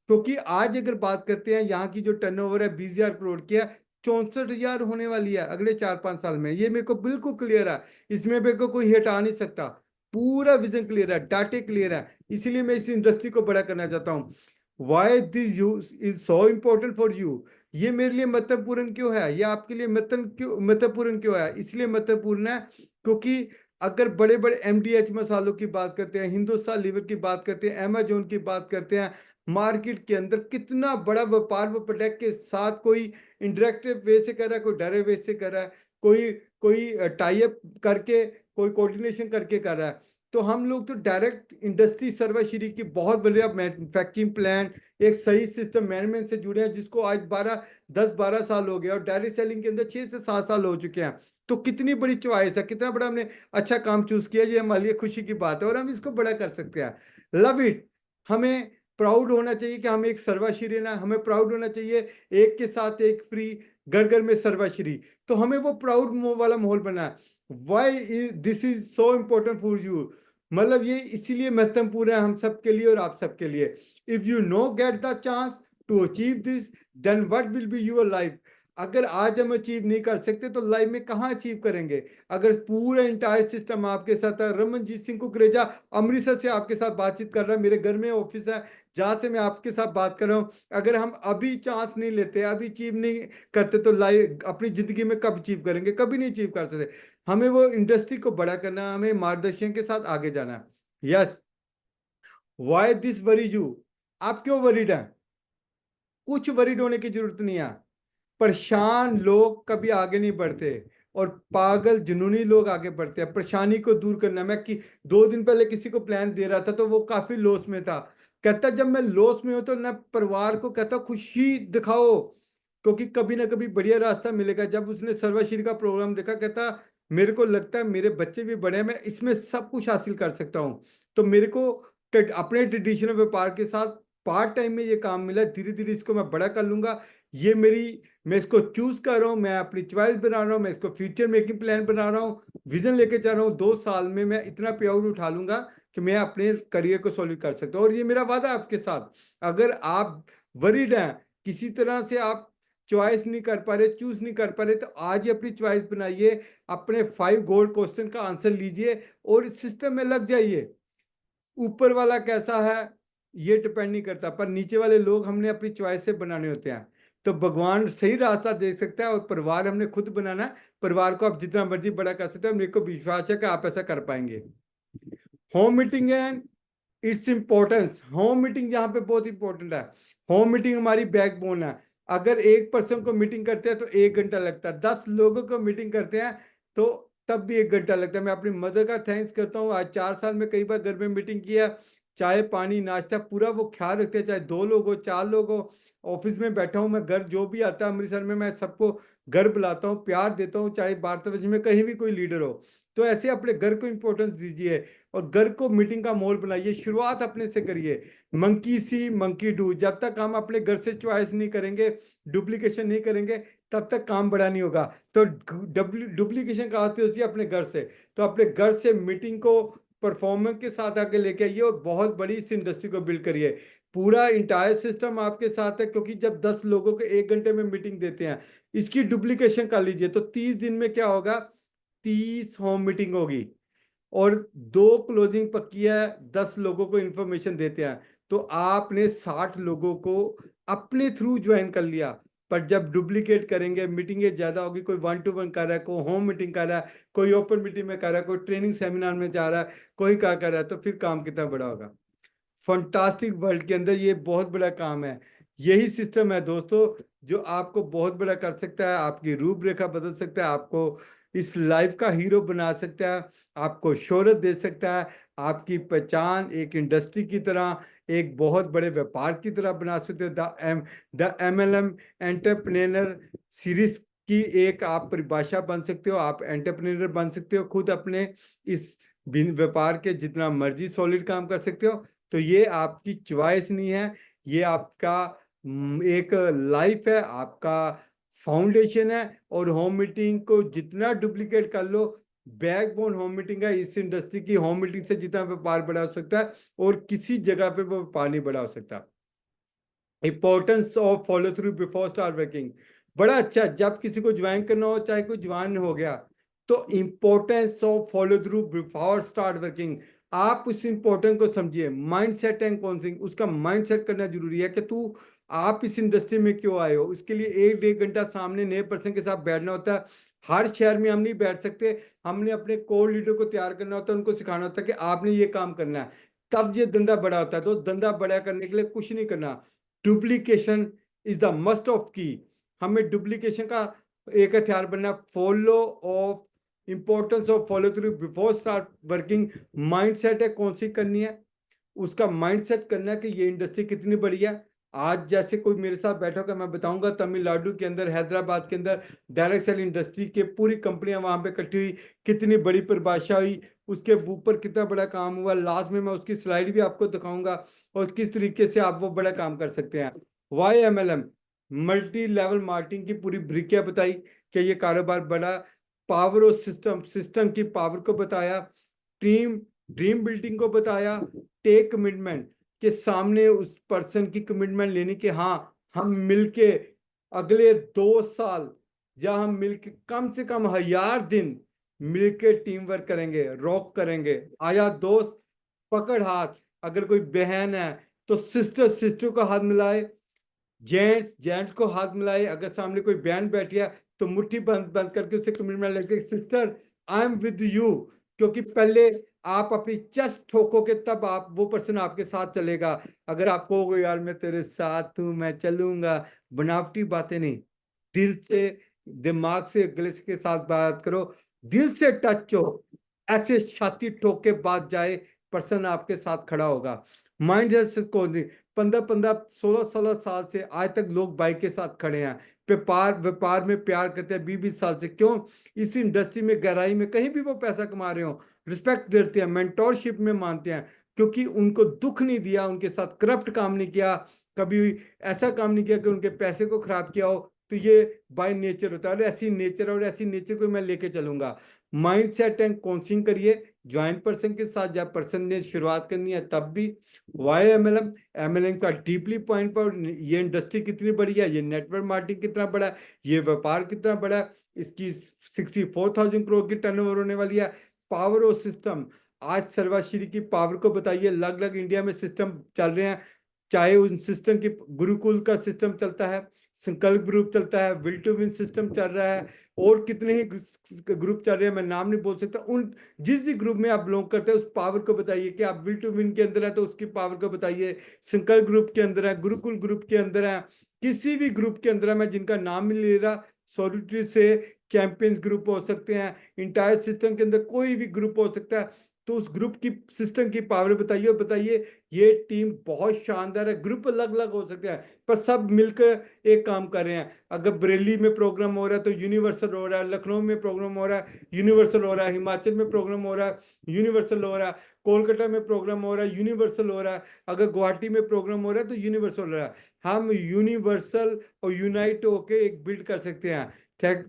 क्योंकि आज अगर बात करते हैं, यहाँ की जो टर्नओवर है 20,000 करोड़ की है, 64,000 होने वाली है अगले 4-5 साल में। ये मेरे को बिल्कुल क्लियर है, इसमें मेरे को कोई हटा नहीं सकता। पूरा विजन क्लियर है, डाटे क्लियर है, इसीलिए मैं इस इंडस्ट्री को बड़ा करना चाहता हूँ। Why this use is so important for you, ये मेरे लिए महत्वपूर्ण क्यों है, ये आपके लिए महत्वपूर्ण क्यों है? इसलिए महत्वपूर्ण है क्योंकि अगर बड़े बड़े एमडीएच मसालों की बात करते हैं, हिंदुस्तान लीवर की बात करते हैं, अमेजोन की बात करते हैं, मार्केट के अंदर कितना बड़ा व्यापार वो प्रोडक्ट के साथ, कोई इंडायरेक्ट वे से कर रहा है, कोई डायरेक्ट वे से कर रहा है, कोई कोई टाई अप करके, कोई कोऑर्डिनेशन करके कर रहा है। तो हम लोग तो डायरेक्ट इंडस्ट्री सर्वश्री की बहुत बढ़िया मैन्युफैक्चरिंग प्लांट, एक सही सिस्टम मैनेजमेंट से जुड़े हैं, जिसको आज 10-12 साल हो गया, और डायरेक्ट सेलिंग के अंदर 6 से 7 साल हो चुके हैं। तो कितनी बड़ी चॉइस है, कितना बड़ा हमने अच्छा काम चूज किया, ये हमारे लिए खुशी की बात है, और हम इसको बड़ा कर सकते हैं। Love it. हमें प्राउड होना चाहिए कि हम एक सर्वश्री ना, हमें प्राउड होना चाहिए एक के साथ एक फ्री, घर घर में सर्वश्री। तो हमें वो प्राउड वाला माहौल बना है। Why this is so important for you, मतलब ये इसीलिए महत्वपूर्ण है हम सबके लिए और आप सबके लिए। If you no get the chance to achieve this, then what will be your life. अगर आज हम अचीव नहीं कर सकते तो लाइफ में कहाँ अचीव करेंगे? अगर पूरा इंटायर सिस्टम आपके साथ है, रमनजीत सिंह कुकरेजा अमृतसर से आपके साथ बातचीत कर रहा है, मेरे घर में ऑफिस है जहां से मैं आपके साथ बात कर रहा हूँ, अगर हम अभी चांस नहीं लेते, अभी अचीव नहीं करते, तो लाइफ अपनी जिंदगी में कब अचीव करेंगे? कभी नहीं अचीव कर सकते। हमें वो इंडस्ट्री को बड़ा करना है, हमें मार्गदर्शन के साथ आगे जाना है। Yes. Why this worry you, आप क्यों वरीड हैं? कुछ वरीड होने की जरूरत नहीं है। परेशान लोग कभी आगे नहीं बढ़ते, और पागल जुनूनी लोग आगे बढ़ते हैं। परेशानी को दूर करना, मैं कि 2 दिन पहले किसी को प्लान दे रहा था, तो वो काफी लॉस में था। कहता जब मैं लॉस में हूं तो ना परिवार को कहता खुशी दिखाओ, क्योंकि कभी ना कभी बढ़िया रास्ता मिलेगा। जब उसने सर्वश्री का प्रोग्राम देखा, कहता मेरे को लगता है मेरे बच्चे भी बड़े हैं, मैं इसमें सब कुछ हासिल कर सकता हूँ। तो मेरे को अपने ट्रेडिशनल व्यापार के साथ पार्ट टाइम में ये काम मिला, धीरे धीरे इसको मैं बड़ा कर लूंगा। ये मेरी, मैं इसको चूज कर रहा हूँ, मैं अपनी चॉइस बना रहा हूँ, मैं इसको फ्यूचर मेकिंग प्लान बना रहा हूँ, विजन लेके जा रहा हूँ। 2 साल में मैं इतना पे आउट उठा लूंगा कि मैं अपने करियर को सॉल्व कर सकता हूँ, और ये मेरा वादा है आपके साथ। अगर आप वरीड हैं, किसी तरह से आप चॉइस नहीं कर पा रहे, चूज नहीं कर पा रहे, तो आज ही अपनी चॉइस बनाइए, अपने 5 गोल्ड क्वेश्चन का आंसर लीजिए और इस सिस्टम में लग जाइए। ऊपर वाला कैसा है ये डिपेंड नहीं करता, पर नीचे वाले लोग हमने अपनी चॉइस से बनाने होते हैं। तो भगवान सही रास्ता दे सकता है, और परिवार हमने खुद बनाना है। परिवार को आप जितना मर्जी बड़ा कर सकते हो, मेरे को विश्वास है कि आप ऐसा कर पाएंगे। Home meeting and its importance, home meeting यहाँ पे बहुत इंपॉर्टेंट है। होम मीटिंग हमारी बैकबोन है। अगर एक पर्सन को मीटिंग करते हैं तो 1 घंटा लगता है, 10 लोगों को मीटिंग करते हैं तो तब भी 1 घंटा लगता है। मैं अपनी मदर का थैंक्स करता हूँ, आज 4 साल में कई बार घर में मीटिंग किया, चाय पानी नाश्ता पूरा वो ख्याल रखते हैं, चाहे 2 लोग हो 4 लोग हो। ऑफिस में बैठा हूँ मैं, घर जो भी आता है अमृतसर में मैं सबको घर बुलाता हूँ, प्यार देता हूँ, चाहे भारतवर्ष में कहीं भी कोई लीडर हो। तो ऐसे अपने घर को इंपॉर्टेंस दीजिए और घर को मीटिंग का माहौल बनाइए, शुरुआत अपने से करिए। मंकी सी मंकी डू, जब तक हम अपने घर से चॉइस नहीं करेंगे, डुप्लीकेशन नहीं करेंगे, तब तक काम बड़ा नहीं होगा। तो डुप्लीकेशन कहाँ से होती है? अपने घर से। तो अपने घर से मीटिंग को परफॉर्मेंस के साथ आके लेके आइए और बहुत बड़ी इस इंडस्ट्री को बिल्ड करिए। पूरा इंटायर सिस्टम आपके साथ है, क्योंकि जब 10 लोगों को 1 घंटे में मीटिंग देते हैं, इसकी डुप्लीकेशन कर लीजिए तो 30 दिन में क्या होगा? 30 होम मीटिंग होगी और 2 क्लोजिंग पक्की है, 10 लोगों को इंफॉर्मेशन देते हैं। तो आपने 60 लोगों को अपने थ्रू ज्वाइन कर लिया। पर जब डुप्लीकेट करेंगे, मीटिंगें ज्यादा होगी, कोई 1-to-1 कर रहा है, कोई होम मीटिंग कर रहा है, कोई ओपन मीटिंग में कर रहा है, कोई ट्रेनिंग सेमिनार में जा रहा है, कोई क्या कर रहा है, तो फिर काम कितना बड़ा होगा। फंटास्टिक वर्ल्ड के अंदर ये बहुत बड़ा काम है। यही सिस्टम है दोस्तों जो आपको बहुत बड़ा कर सकता है, आपकी रूपरेखा बदल सकता है, आपको इस लाइफ का हीरो बना सकता है, आपको शोहरत दे सकता है, आपकी पहचान एक इंडस्ट्री की तरह, एक बहुत बड़े व्यापार की तरह बना सकते हो। द MLM एंटरप्रेन्योर सीरीज की एक आप परिभाषा बन सकते हो, आप एंटरप्रेन्योर बन सकते हो, खुद अपने इस व्यापार के जितना मर्जी सॉलिड काम कर सकते हो। तो ये आपकी चॉइस नहीं है, ये आपका एक लाइफ है, आपका फाउंडेशन है। और होम मीटिंग को जितना डुप्लीकेट कर लो, बैकबोन होम मीटिंग है इस इंडस्ट्री की। होम मीटिंग से जितना व्यापार बड़ा हो सकता है और किसी जगह पे वो व्यापार नहीं बड़ा हो सकता। Importance of follow through before start working, बड़ा अच्छा। जब किसी को ज्वाइन करना हो, चाहे कोई ज्वाइन हो गया, तो importance of follow through before start working, आप उस इंपॉर्टेंट को समझिए। माइंड सेट एंड कॉन्सिंग, उसका माइंड सेट करना जरूरी है कि तू आप इस इंडस्ट्री में क्यों आए हो। इसके लिए 1-1.5 घंटा सामने नए पर्सन के साथ बैठना होता है। हर शहर में हम नहीं बैठ सकते, हमने अपने कोर लीडर को तैयार करना होता है, उनको सिखाना होता है कि आपने ये काम करना है, तब ये धंधा बड़ा होता है। तो धंधा बड़ा करने के लिए कुछ नहीं करना, duplication is the must of की। हमें डुप्लीकेशन का एक हथियार बनना। Follow of importance of follow through before start working, mindset है कौन सी करनी है, उसका माइंडसेट करना है कि ये इंडस्ट्री कितनी बड़ी है। आज जैसे कोई मेरे साथ बैठा होगा, मैं बताऊंगा तमिलनाडु के अंदर, हैदराबाद के अंदर डायरेक्ट सेल इंडस्ट्री के पूरी कंपनियां वहां पे इकट्ठी हुई, कितनी बड़ी परिभाषा हुई, उसके ऊपर कितना बड़ा काम हुआ। लास्ट में मैं उसकी स्लाइड भी आपको दिखाऊंगा और किस तरीके से आप वो बड़ा काम कर सकते हैं। YMLM मल्टी लेवल मार्केटिंग की पूरी ब्रिकिया बताई कि ये कारोबार बड़ा। पावर ऑफ सिस्टम, सिस्टम की पावर को बताया। टीम ड्रीम बिल्डिंग को बताया। टेक कमिटमेंट के सामने उस पर्सन की कमिटमेंट लेने के, हाँ हम मिलके अगले 2 साल या हम मिलके कम से कम 1000 दिन मिलके टीम वर्क करेंगे, रॉक करेंगे। आया दोस्त पकड़ हाथ, अगर कोई बहन है तो सिस्टर सिस्टर को हाथ मिलाए, जेंट्स जेंट्स को हाथ मिलाए, अगर सामने कोई बहन बैठी है तो मुट्ठी बंद बंद करके उससे कमिटमेंट लेके, sister I am with you. क्योंकि पहले आप अपनी चेस्ट ठोकोगे तब आप वो पर्सन आपके साथ चलेगा। अगर आप कहोगे यार मैं तेरे साथ हूं मैं चलूंगा, बनावटी बातें नहीं, दिल से दिमाग से गले के साथ बात करो, दिल से टच हो, ऐसे छाती ठोक के बात जाए, पर्सन आपके साथ खड़ा होगा। माइंड से को 15-15 16-16 साल से आज तक लोग बाइक के साथ खड़े हैं। व्यापार व्यापार में प्यार करते हैं 20-20 साल से। क्यों? इस इंडस्ट्री में गहराई में कहीं भी वो पैसा कमा रहे हो, रिस्पेक्ट देते हैं, मेंटोरशिप में मानते हैं, क्योंकि उनको दुख नहीं दिया, उनके साथ करप्ट काम नहीं किया, कभी ऐसा काम नहीं किया कि उनके पैसे को खराब किया हो। तो ये बाय नेचर होता है और ऐसी नेचर, और ऐसी नेचर को मैं लेके चलूंगा। माइंड सेट एंड काउंसलिंग करिए ज्वाइन पर्सन के साथ, जब पर्सन ने शुरुआत करनी है तब भी। YMLM MLM का डीपली पॉइंट पर, ये इंडस्ट्री कितनी बड़ी है, ये नेटवर्क मार्केटिंग कितना बड़ा है, ये व्यापार कितना बड़ा है, इसकी 64,000 करोड़ की टर्नओवर होने वाली है। पावर ऑफ सिस्टम, आज सर्वाश्री की पावर को बताइए। अलग अलग इंडिया में सिस्टम चल रहे हैं, चाहे उन सिस्टम की गुरुकुल का सिस्टम चलता है, संकल्प ग्रुप चलता है, विल टू विन सिस्टम चल रहा है, और कितने ही ग्रुप चल रहे हैं, मैं नाम नहीं बोल सकता। उन जिस भी ग्रुप में आप बिलोंग करते हैं उस पावर को बताइए कि आप विल टू विन के अंदर है तो उसकी पावर को बताइए। संकल्प ग्रुप के अंदर है, गुरुकुल ग्रुप के अंदर है, किसी भी ग्रुप के अंदर है, मैं जिनका नाम नहीं ले रहा, सॉलिटरी से चैंपियंस ग्रुप हो सकते हैं, इंटायर सिस्टम के अंदर कोई भी ग्रुप हो सकता है। तो उस ग्रुप की सिस्टम की पावर बताइए और बताइए ये टीम बहुत शानदार है। ग्रुप अलग अलग हो सकते हैं पर सब मिलकर एक काम कर रहे हैं। अगर बरेली में प्रोग्राम हो रहा है तो यूनिवर्सल हो रहा है, लखनऊ में प्रोग्राम हो रहा है यूनिवर्सल हो रहा है, हिमाचल में प्रोग्राम हो रहा है यूनिवर्सल हो रहा है, कोलकाता में प्रोग्राम हो रहा है यूनिवर्सल हो रहा है, अगर गुवाहाटी में प्रोग्राम हो रहा है तो यूनिवर्सल हो रहा है। हम यूनिवर्सल और यूनाइट होके एक बिल्ड कर सकते हैं।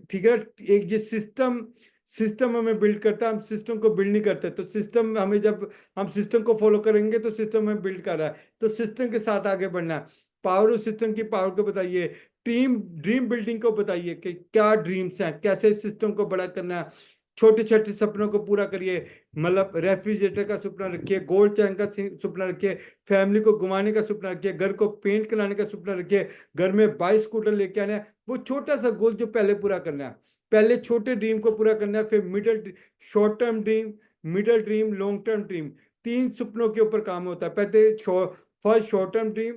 ठीक है, एक ये सिस्टम सिस्टम हमें बिल्ड करता है, हम सिस्टम को बिल्ड नहीं करते। तो सिस्टम हमें, जब हम सिस्टम को फॉलो करेंगे तो सिस्टम हमें बिल्ड कर रहा है, तो सिस्टम के साथ आगे बढ़ना है। पावर ऑफ सिस्टम की पावर को बताइए, टीम ड्रीम बिल्डिंग को बताइए कि क्या ड्रीम्स हैं, कैसे सिस्टम को बड़ा करना है। छोटे छोटे सपनों को पूरा करिए, मतलब रेफ्रिजरेटर का सपना रखिए, गोल्ड चैन का सपना रखिए, फैमिली को घुमाने का सपना रखिए, घर को पेंट कराने का सपना रखिए, घर में 22 स्कूटर लेके आना है। वो छोटा सा गोल जो पहले पूरा करना है, पहले छोटे ड्रीम को पूरा करना है, फिर middle short term dream, middle dream, long term dream. 3 सपनों के ऊपर काम होता है। पहले first short term dream,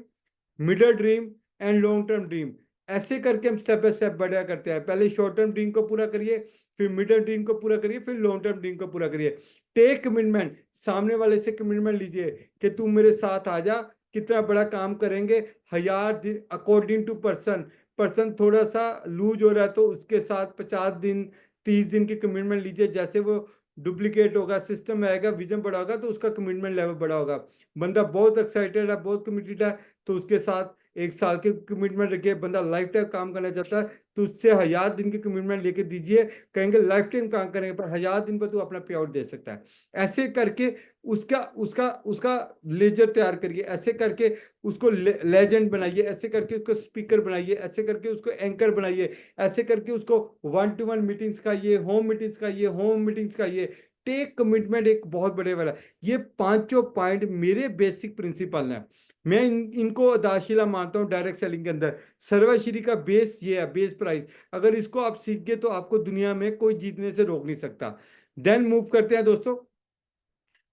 middle dream and long term dream. ऐसे करके हम स्टेप बाय स्टेप बढ़िया करते हैं। पहले शॉर्ट टर्म ड्रीम को पूरा करिए, फिर मिडिल ड्रीम को पूरा करिए, फिर लॉन्ग टर्म ड्रीम को पूरा करिए। टेक कमिटमेंट, सामने वाले से कमिटमेंट लीजिए कि तू मेरे साथ आ जा, कितना बड़ा काम करेंगे। 1000 अकॉर्डिंग टू पर्सन, पर्सन थोड़ा सा लूज हो रहा है तो उसके साथ 50 दिन 30 दिन की कमिटमेंट लीजिए। जैसे वो डुप्लीकेट होगा, सिस्टम आएगा, विजन बड़ा होगा तो उसका कमिटमेंट लेवल बड़ा होगा। बंदा बहुत एक्साइटेड है, बहुत कमिटेड है तो उसके साथ 1 साल की कमिटमेंट रखिए। बंदा लाइफ टाइम काम करना चाहता है तो उससे 1000 दिन की कमिटमेंट लेके दीजिए। कहेंगे लाइफ टाइम काम करेंगे पर 1000 दिन पर तू अपना पे आउट दे सकता है। ऐसे करके उसका उसका उसका लेजर तैयार करिए, ऐसे करके उसको लेजेंड बनाइए, ऐसे करके उसको स्पीकर बनाइए, ऐसे करके उसको एंकर बनाइए, ऐसे करके उसको 1-to-1 मीटिंग्स का ये, होम मीटिंग्स का ये, होम मीटिंग्स का ये। टेक कमिटमेंट एक बहुत बड़े वाला, ये पांचों पॉइंट मेरे बेसिक प्रिंसिपल हैं। मैं इनको अदाशिला मानता हूँ डायरेक्ट सेलिंग के अंदर। सर्वश्री का बेस ये है, बेस प्राइस। अगर इसको आप सीख गए तो आपको दुनिया में कोई जीतने से रोक नहीं सकता। देन मूव करते हैं दोस्तों,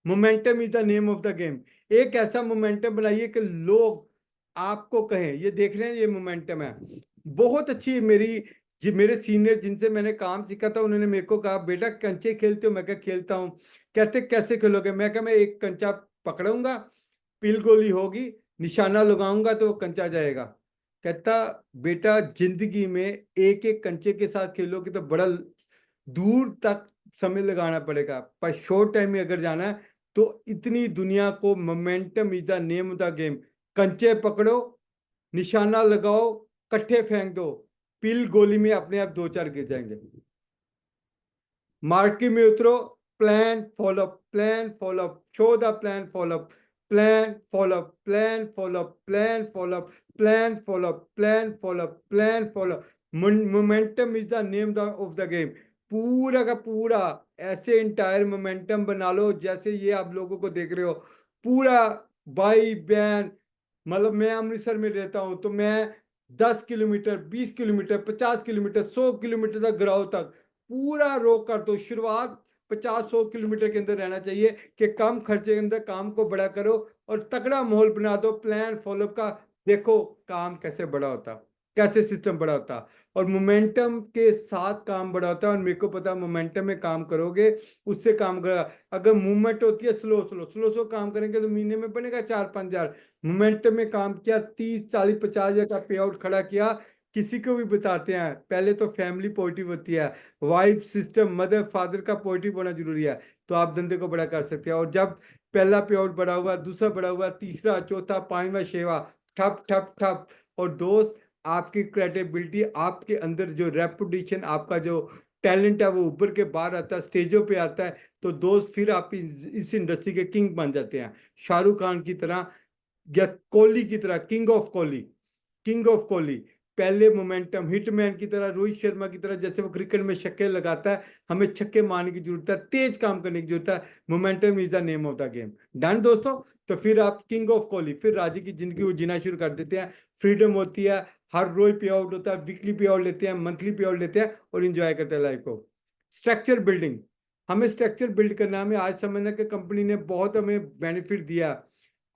momentum is the name of the game. एक ऐसा मोमेंटम बनाइए कि लोग आपको कहें, ये देख रहे हैं ये मोमेंटम है। बहुत अच्छी मेरे सीनियर जिनसे मैंने काम सीखा था उन्होंने मेरे को कहा बेटा कंचे खेलते हो? मैं क्या खेलता हूँ। कहते कैसे खेलोगे? मैं क्या, मैं एक कंचा पकड़ूंगा, पिल गोली होगी, निशाना लगाऊंगा तो कंचा जाएगा। कहता बेटा जिंदगी में एक एक कंचे के साथ खेलोगे तो बड़ा दूर तक समय लगाना पड़ेगा, पर शॉर्ट टाइम में अगर जाना है तो इतनी दुनिया को, momentum is the name of the game. कंचे पकड़ो, निशाना लगाओ, कट्ठे फेंक दो, पिल गोली में अपने आप 2-4 गिर जाएंगे। मार्केट में उतरो, plan follow, plan follow, show the plan follow, plan follow, plan follow, plan follow, plan follow, plan follow, plan follow. Momentum is the name of the game. पूरा का पूरा ऐसे इंटायर मोमेंटम बना लो जैसे ये आप लोगों को देख रहे हो। पूरा भाई बहन, मतलब मैं अमृतसर में रहता हूं तो मैं 10 किलोमीटर, 20 किलोमीटर, 50 किलोमीटर, 100 किलोमीटर तक ग्राउंड तक पूरा रोक कर दो। शुरुआत 50-100 किलोमीटर के अंदर रहना चाहिए कि कम खर्चे के अंदर काम को बड़ा करो और तगड़ा माहौल बना दो। प्लान फॉलो का देखो काम कैसे बड़ा होता, कैसे सिस्टम बड़ा होता, और मोमेंटम के साथ काम बड़ा होता है। और मेरे को पता है मोमेंटम में काम करोगे उससे काम करेगा। अगर मूवमेंट होती है स्लो स्लो स्लो स्लो काम करेंगे तो महीने में बनेगा 4-5 हजार। मोमेंटम में काम किया, 30-40-50 हजार का पे आउट खड़ा किया। किसी को भी बताते हैं पहले तो फैमिली पॉजिटिव होती है, वाइफ सिस्टम मदर फादर का पॉजिटिव होना जरूरी है तो आप धंधे को बड़ा कर सकते हैं। और जब पहला पे आउट बड़ा हुआ, दूसरा बड़ा हुआ, तीसरा, चौथा, 5वां, 6वां, ठप ठप ठप। और दोस्त आपकी क्रेडिबिलिटी, आपके अंदर जो रेपुटेशन, आपका जो टैलेंट है वो उभर के बाहर आता है, स्टेजों पे आता है। तो दोस्त फिर आप इस इंडस्ट्री के किंग बन जाते हैं, शाहरुख खान की तरह या कोहली की तरह, king of Kohli, king of Kohli. पहले मोमेंटम, हिटमैन की तरह, रोहित शर्मा की तरह, जैसे वो क्रिकेट में छक्के लगाता है, हमें छक्के मारने की जरूरत है, तेज काम करने की जरूरत है। Momentum is the name of the game. Done दोस्तों। तो फिर आप किंग ऑफ कोहली, फिर राजी की जिंदगी वो जीना शुरू कर देते हैं। फ्रीडम होती है, हर रोज पे आउट होता है, वीकली पे आउट लेते हैं, मंथली पे आउट लेते हैं और इंजॉय करते हैं लाइफ को। स्ट्रक्चर बिल्डिंग, हमें स्ट्रक्चर बिल्ड करना है। हमें आज समझना कि कंपनी ने बहुत हमें बेनिफिट दिया।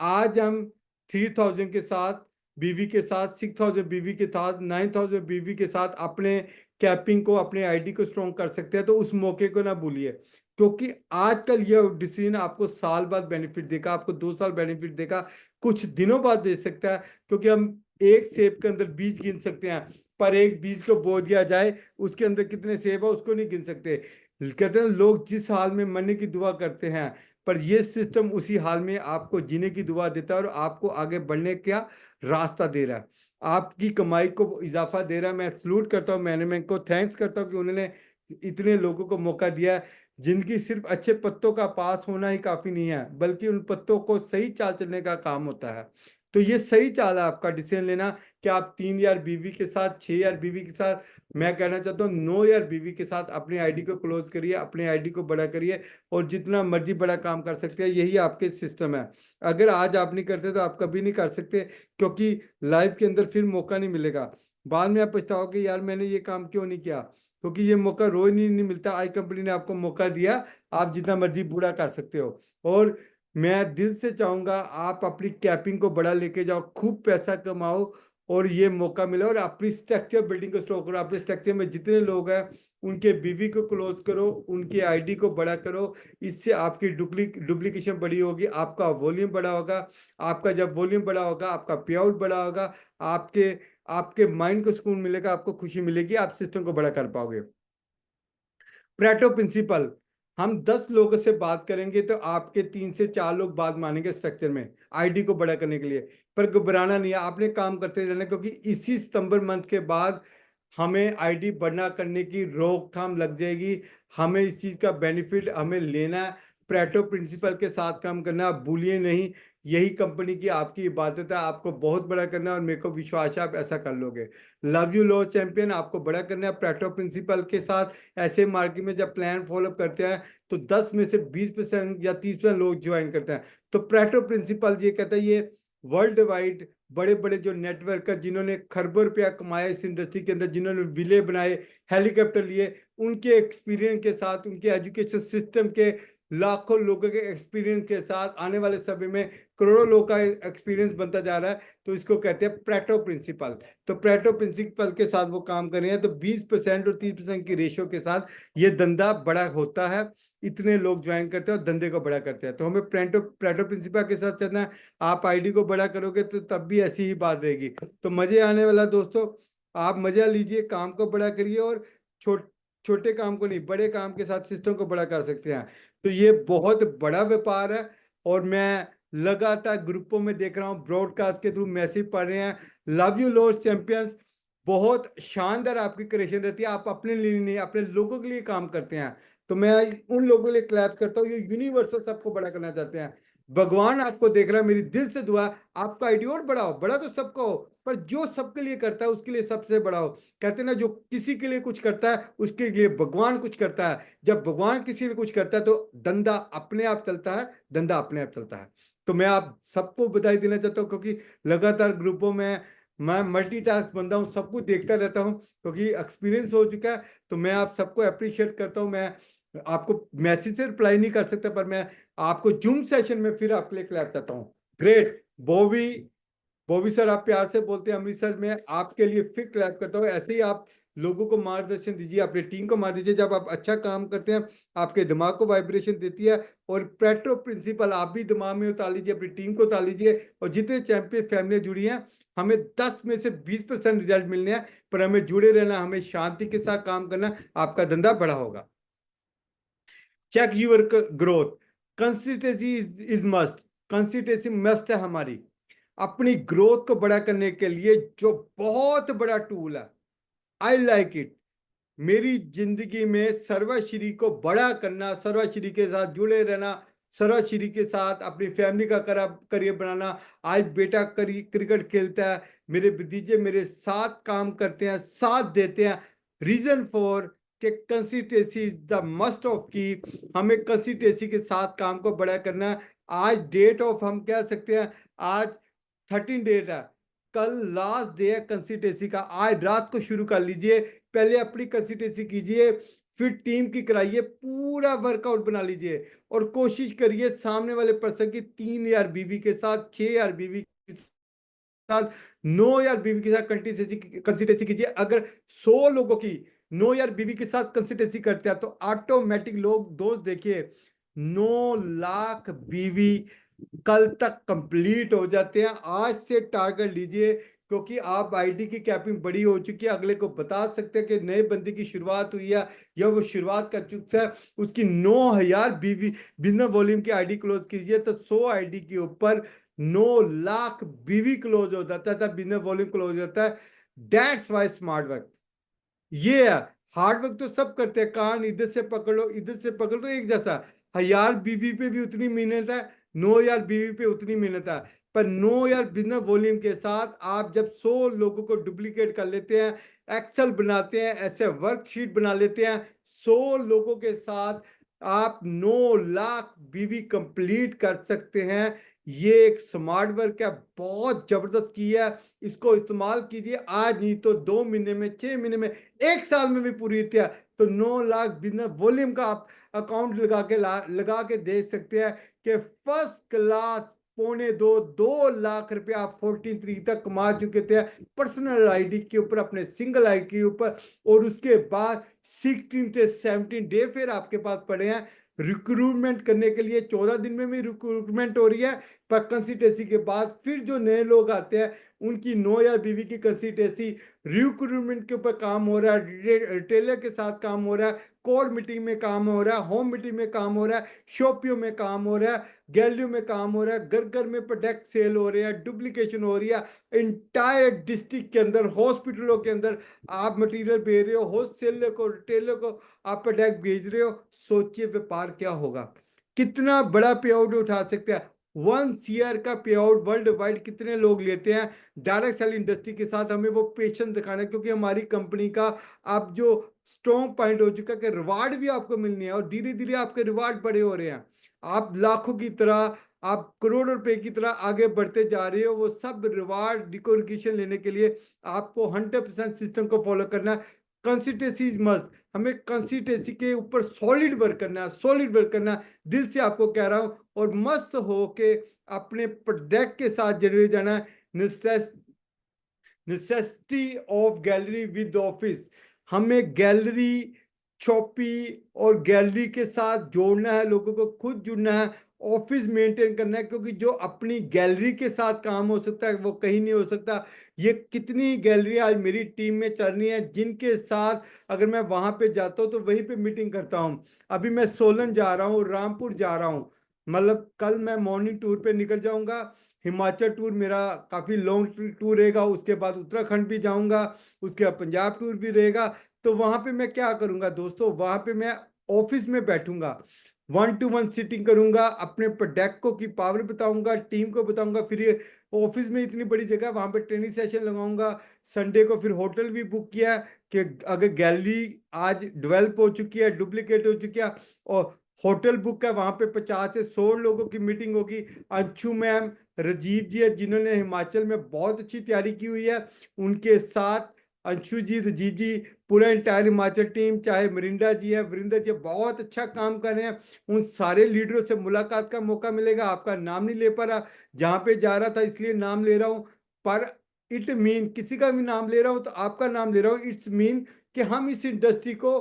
आज हम 3000 के साथ बीवी के साथ, 6000 बीवी के साथ, 9000 बीवी के साथ अपने कैपिंग को, अपने आईडी को स्ट्रॉन्ग कर सकते हैं। तो उस मौके को ना भूलिए। क्योंकि आजकल ये डिसीजन आपको साल बाद बेनिफिट देगा, आपको 2 साल बेनिफिट देगा, कुछ दिनों बाद दे सकता है। क्योंकि हम एक सेब के अंदर बीज गिन सकते हैं, पर एक बीज को बो दिया जाए उसके अंदर कितने सेब है उसको नहीं गिन सकते। कहते हैं लोग जिस हाल में मरने की दुआ करते हैं, पर ये सिस्टम उसी हाल में आपको जीने की दुआ देता है और आपको आगे बढ़ने का रास्ता दे रहा है, आपकी कमाई को इजाफा दे रहा है। मैं सलूट करता हूँ मैनेजमेंट को, थैंक्स करता हूँ कि उन्होंने इतने लोगों को मौका दिया है। जिंदगी सिर्फ अच्छे पत्तों का पास होना ही काफी नहीं है, बल्कि उन पत्तों को सही चाल चलने का काम होता है। तो ये सही चाल है आपका डिसीजन लेना कि आप 3 यार बीवी के साथ, 6 यार बीवी के साथ, मैं कहना चाहता हूँ 9 यार बीवी के साथ अपनी आईडी को क्लोज करिए, अपनी आईडी को बड़ा करिए और जितना मर्जी बड़ा काम कर सकते हैं। यही आपके सिस्टम है। अगर आज आप नहीं करते तो आप कभी नहीं कर सकते, क्योंकि लाइफ के अंदर फिर मौका नहीं मिलेगा। बाद में आप पछताओगे यार मैंने ये काम क्यों नहीं किया, क्योंकि ये मौका रोज नहीं मिलता। आई कंपनी ने आपको मौका दिया, आप जितना मर्जी बूढ़ा कर सकते हो। और मैं दिल से चाहूंगा आप अपनी कैपिंग को बड़ा लेके जाओ, खूब पैसा कमाओ और ये मौका मिला, और अपनी स्ट्रक्चर बिल्डिंग को स्टॉक करो। अपने स्ट्रक्चर में जितने लोग हैं उनके बीवी को क्लोज करो, उनकी आईडी को बड़ा करो। इससे आपकी डुप्लीकेशन बड़ी होगी, आपका वॉल्यूम बड़ा होगा। आपका जब वॉल्यूम बड़ा होगा आपका पे आउट बड़ा होगा, आपके आपके माइंड को सुकून मिलेगा, आपको खुशी मिलेगी, आप सिस्टम को बड़ा कर पाओगे। प्रेटो प्रिंसिपल, हम 10 लोगों से बात करेंगे तो आपके 3 से 4 लोग बात मानेंगे स्ट्रक्चर में आईडी को बड़ा करने के लिए। पर घबराना नहीं है, आपने काम करते रहना, क्योंकि इसी सितंबर मंथ के बाद हमें आईडी बढ़ना करने की रोकथाम लग जाएगी। हमें इस चीज का बेनिफिट हमें लेना है, प्रेटो प्रिंसिपल के साथ काम करना, आप भूलिए नहीं। यही कंपनी की आपकी इबादत है, आपको बहुत बड़ा करना है और मेरे को विश्वास है आप ऐसा कर लोगे। लव यू लो चैंपियन, आपको बड़ा करना है प्रेटो प्रिंसिपल के साथ। ऐसे मार्केट में जब प्लान फॉलोअप करते हैं तो 10 में से 20% या 30% लोग ज्वाइन करते हैं। तो प्रेटो प्रिंसिपल ये कहता है, ये वर्ल्ड वाइड बड़े बड़े जो नेटवर्क है जिन्होंने खरबों रुपया कमाया इस इंडस्ट्री के अंदर, जिन्होंने विले बनाए, हेलीकॉप्टर लिए, उनके एक्सपीरियंस के साथ, उनके एजुकेशन सिस्टम के लाखों लोगों के एक्सपीरियंस के साथ आने वाले समय में करोड़ों लोगों का एक्सपीरियंस बनता जा रहा है। तो इसको कहते हैं प्रेटो प्रिंसिपल। तो प्रेटो प्रिंसिपल के साथ वो काम कर रहे हैं, तो 20% और 30% की रेशियो के साथ ये धंधा बड़ा होता है। इतने लोग ज्वाइन करते हैं और धंधे को बड़ा करते हैं। तो हमें प्रेटो प्रिंसिपल के साथ चलना है। आप आईडी को बड़ा करोगे तो तब भी ऐसी ही बात रहेगी। तो मजे आने वाला दोस्तों, आप मजा लीजिए, काम को बड़ा करिए और छोटे काम को नहीं बड़े काम के साथ सिस्टम को बड़ा कर सकते हैं। तो ये बहुत बड़ा व्यापार है। और मैं लगातार ग्रुपों में देख रहा हूँ, ब्रॉडकास्ट के थ्रू मैसेज पढ़ रहे हैं, लव यू लॉर्ड्स चैंपियंस, बहुत शानदार आपकी क्रिएशन रहती है। आप अपने लिए नहीं अपने लोगों के लिए काम करते हैं। तो मैं उन लोगों के लिए क्लैप करता हूँ, ये यूनिवर्सल सबको बड़ा करना चाहते हैं। भगवान आपको देख रहा है, मेरी दिल से दुआ आपका आईडी और बड़ा हो। बड़ा तो सबका हो, पर जो सबके लिए करता है उसके लिए सबसे बड़ा हो। कहते हैं ना, जो किसी के लिए कुछ करता है उसके लिए भगवान कुछ करता है। जब भगवान किसी लिए कुछ करता है तो धंधा अपने आप चलता है, धंधा अपने आप चलता है। तो मैं आप सबको बधाई देना चाहता हूँ, क्योंकि लगातार ग्रुपों में मैं मल्टीटास्क बंदा हूँ, सब कुछ देखता रहता हूँ, क्योंकि एक्सपीरियंस हो चुका है। तो मैं आप सबको अप्रिशिएट करता हूँ। मैं आपको मैसेज से रिप्लाई नहीं कर सकता, पर मैं आपको जूम सेशन में फिर आपके लिए क्लैप करता हूँ। ग्रेट बॉबी, बॉबी सर आप प्यार से बोलते हैं अमृतसर में, आपके लिए फिर क्लैप करता हूँ। ऐसे ही आप लोगों को मार्गदर्शन दीजिए, अपनी टीम को मार दीजिए। जब आप अच्छा काम करते हैं आपके दिमाग को वाइब्रेशन देती है। और प्रेटो प्रिंसिपल आप भी दिमाग में उतार लीजिए, अपनी टीम को उतार लीजिए। और जितने चैंपियन फैमिली जुड़ी हैं, हमें 10 में से 20% रिजल्ट मिलने हैं, पर हमें जुड़े रहना, हमें शांति के साथ काम करना, आपका धंधा बड़ा होगा। Check your growth, consistency is must, consistency must है हमारी अपनी ग्रोथ को बड़ा करने के लिए। जो बहुत बड़ा टूल है, आई लाइक इट। मेरी जिंदगी में सर्वश्री को बड़ा करना, सर्वश्री के साथ जुड़े रहना, सर्वश्री के साथ अपनी फैमिली का करियर बनाना। आज बेटा क्रिकेट खेलता है, मेरे भतीजे मेरे साथ काम करते हैं, साथ देते हैं। रीजन फॉर कि consistency is the must of की, हमें कंसिस्टेंसी के साथ काम को बड़ा करना है। आज डेट ऑफ हम कह सकते हैं, आज 13 डेट है, कल लास्ट डे है कंसिस्टेंसी का। आज रात को शुरू कर लीजिए, पहले अपनी कंसिस्टेंसी कीजिए, फिर टीम की कराइए, पूरा वर्कआउट बना लीजिए। और कोशिश करिए सामने वाले पर्सन की 3 यार बीवी के साथ, 6 यार बीवी के साथ, 9 यार बीवी के साथ कंसिस्टेंसी कीजिए। अगर 100 लोगों की नो यार बीवी के साथ कंसिस्टेंसी करते हैं, तो ऑटोमेटिक लोग दोस्त देखिए 9 लाख बीवी कल तक कंप्लीट हो जाते हैं। आज से टारगेट लीजिए, क्योंकि आप आईडी की कैपिंग बड़ी हो चुकी है, अगले को बता सकते हैं कि नए बंदे की शुरुआत हुई है या वो शुरुआत कर चुका है, उसकी 9,000 बीवी बिना वॉल्यूम की आईडी क्लोज कीजिए तो 100 आईडी के ऊपर 9 लाख बीवी क्लोज हो जाता है, बिना वॉल्यूम क्लोज हो जाता है। दैट्स वाई स्मार्ट वर्क ये है। हार्ड वर्क तो सब करते हैं, कान इधर से पकड़ लो इधर से पकड़ लो एक जैसा। 1,000 बीवी पे भी उतनी मेहनत है, 9,000 बीवी पे उतनी मेहनत है, पर 9,000 बिजनेस वॉल्यूम के साथ आप जब 100 लोगों को डुप्लीकेट कर लेते हैं, एक्सेल बनाते हैं, ऐसे वर्कशीट बना लेते हैं, 100 लोगों के साथ आप 9 लाख बीवी कंप्लीट कर सकते हैं। ये एक स्मार्ट वर्क है, बहुत जबरदस्त की है, इसको इस्तेमाल कीजिए। आज नहीं तो 2 महीने में, 6 महीने में, 1 साल में भी पूरी किया तो 9 लाख बिजनेस वॉल्यूम का आप अकाउंट लगा के देख सकते हैं कि फर्स्ट क्लास 2.25 लाख रुपया आप 14 तक कमा चुके थे पर्सनल आईडी के ऊपर, अपने सिंगल आईडी के ऊपर। और उसके बाद 16 से 17 डे फिर आपके पास पड़े हैं रिक्रूटमेंट करने के लिए। 14 दिन में भी रिक्रूटमेंट हो रही है, पर कंसिस्टेंसी के बाद फिर जो नए लोग आते हैं उनकी 9 या बीवी की कंसिस्टेंसी रिक्रूटमेंट के ऊपर काम हो रहा है, रिटेलर के साथ काम हो रहा है, कोर मीटिंग में काम हो रहा है, होम मीटिंग में काम हो रहा है, शॉपियों में काम हो रहा है, गैलरियों में काम हो रहा है, घर घर में प्रोडक्ट सेल हो रहे हैं, डुप्लीकेशन हो रही है। इंटायर डिस्ट्रिक्ट के अंदर, हॉस्पिटलों के अंदर आप मटेरियल भेज रहे हो, होलसेलर को, रिटेलर को आप प्रोडक्ट भेज रहे हो। सोचिए व्यापार क्या होगा, कितना बड़ा पे आउट उठा सकते हैं। 1 ईयर का पे आउट वर्ल्ड वाइड कितने लोग लेते हैं। डायरेक्ट सेल इंडस्ट्री के साथ हमें वो पेशेंस दिखाना है, क्योंकि हमारी कंपनी का अब जो स्ट्रॉन्ग पॉइंट हो चुका है कि रिवार्ड भी आपको मिलनी है, और धीरे धीरे आपके रिवार्ड बड़े हो रहे हैं। आप लाखों की तरह, आप करोड़ों रुपए की तरह आगे बढ़ते जा रहे हो। वो सब रिवार्ड रिकॉग्निशन लेने के लिए आपको 100% सिस्टम को फॉलो करना है। कंसिस्टेंसी मस्ट, हमें कंसिस्टेंसी के ऊपर सॉलिड वर्क करना है, सॉलिड वर्क करना है, दिल से आपको कह रहा हूं। और मस्त हो के अपने प्रोडक्ट के साथ जरूर जाना है। Necessity of gallery with office, हमें गैलरी, शॉपी और गैलरी के साथ जोड़ना है, लोगों को खुद जुड़ना है, ऑफिस मेंटेन करना है, क्योंकि जो अपनी गैलरी के साथ काम हो सकता है वो कहीं नहीं हो सकता। ये कितनी गैलरी आज मेरी टीम में चल रही है, जिनके साथ अगर मैं वहां पे जाता हूँ तो वहीं पे मीटिंग करता हूँ। अभी मैं सोलन जा रहा हूँ, रामपुर जा रहा हूँ, मतलब कल मैं मॉर्निंग टूर पे निकल जाऊंगा। हिमाचल टूर मेरा काफ़ी लॉन्ग टूर रहेगा, उसके बाद उत्तराखंड भी जाऊंगा, उसके बाद पंजाब टूर भी रहेगा। तो वहां पे मैं क्या करूंगा दोस्तों, वहां पे मैं ऑफिस में बैठूंगा, 1-to-1 सीटिंग करूंगा, अपने प्रोडक्ट को की पावर बताऊंगा, टीम को बताऊंगा। फिर ये ऑफिस में इतनी बड़ी जगह, वहां पे ट्रेनिंग सेशन लगाऊंगा। संडे को फिर होटल भी बुक किया है कि अगर गैलरी आज डेवलप हो चुकी है, डुप्लीकेट हो चुकी है, और होटल बुक है, वहां पे 50 से 100 लोगों की मीटिंग होगी। अंशु मैम, राजीव जी है, जिन्होंने हिमाचल में बहुत अच्छी तैयारी की हुई है, उनके साथ अंशु जी, राजीव जी, पूरा इंटायर हिमाचल टीम, चाहे मरिंदा जी है, वरिंदर जी बहुत अच्छा काम कर रहे हैं। उन सारे लीडरों से मुलाकात का मौका मिलेगा। आपका नाम नहीं ले पा रहा, जहां पे जा रहा था इसलिए नाम ले रहा हूं, पर इट मीन किसी का भी नाम ले रहा हूं तो आपका नाम ले रहा हूं। इट्स मीन कि हम इस इंडस्ट्री को,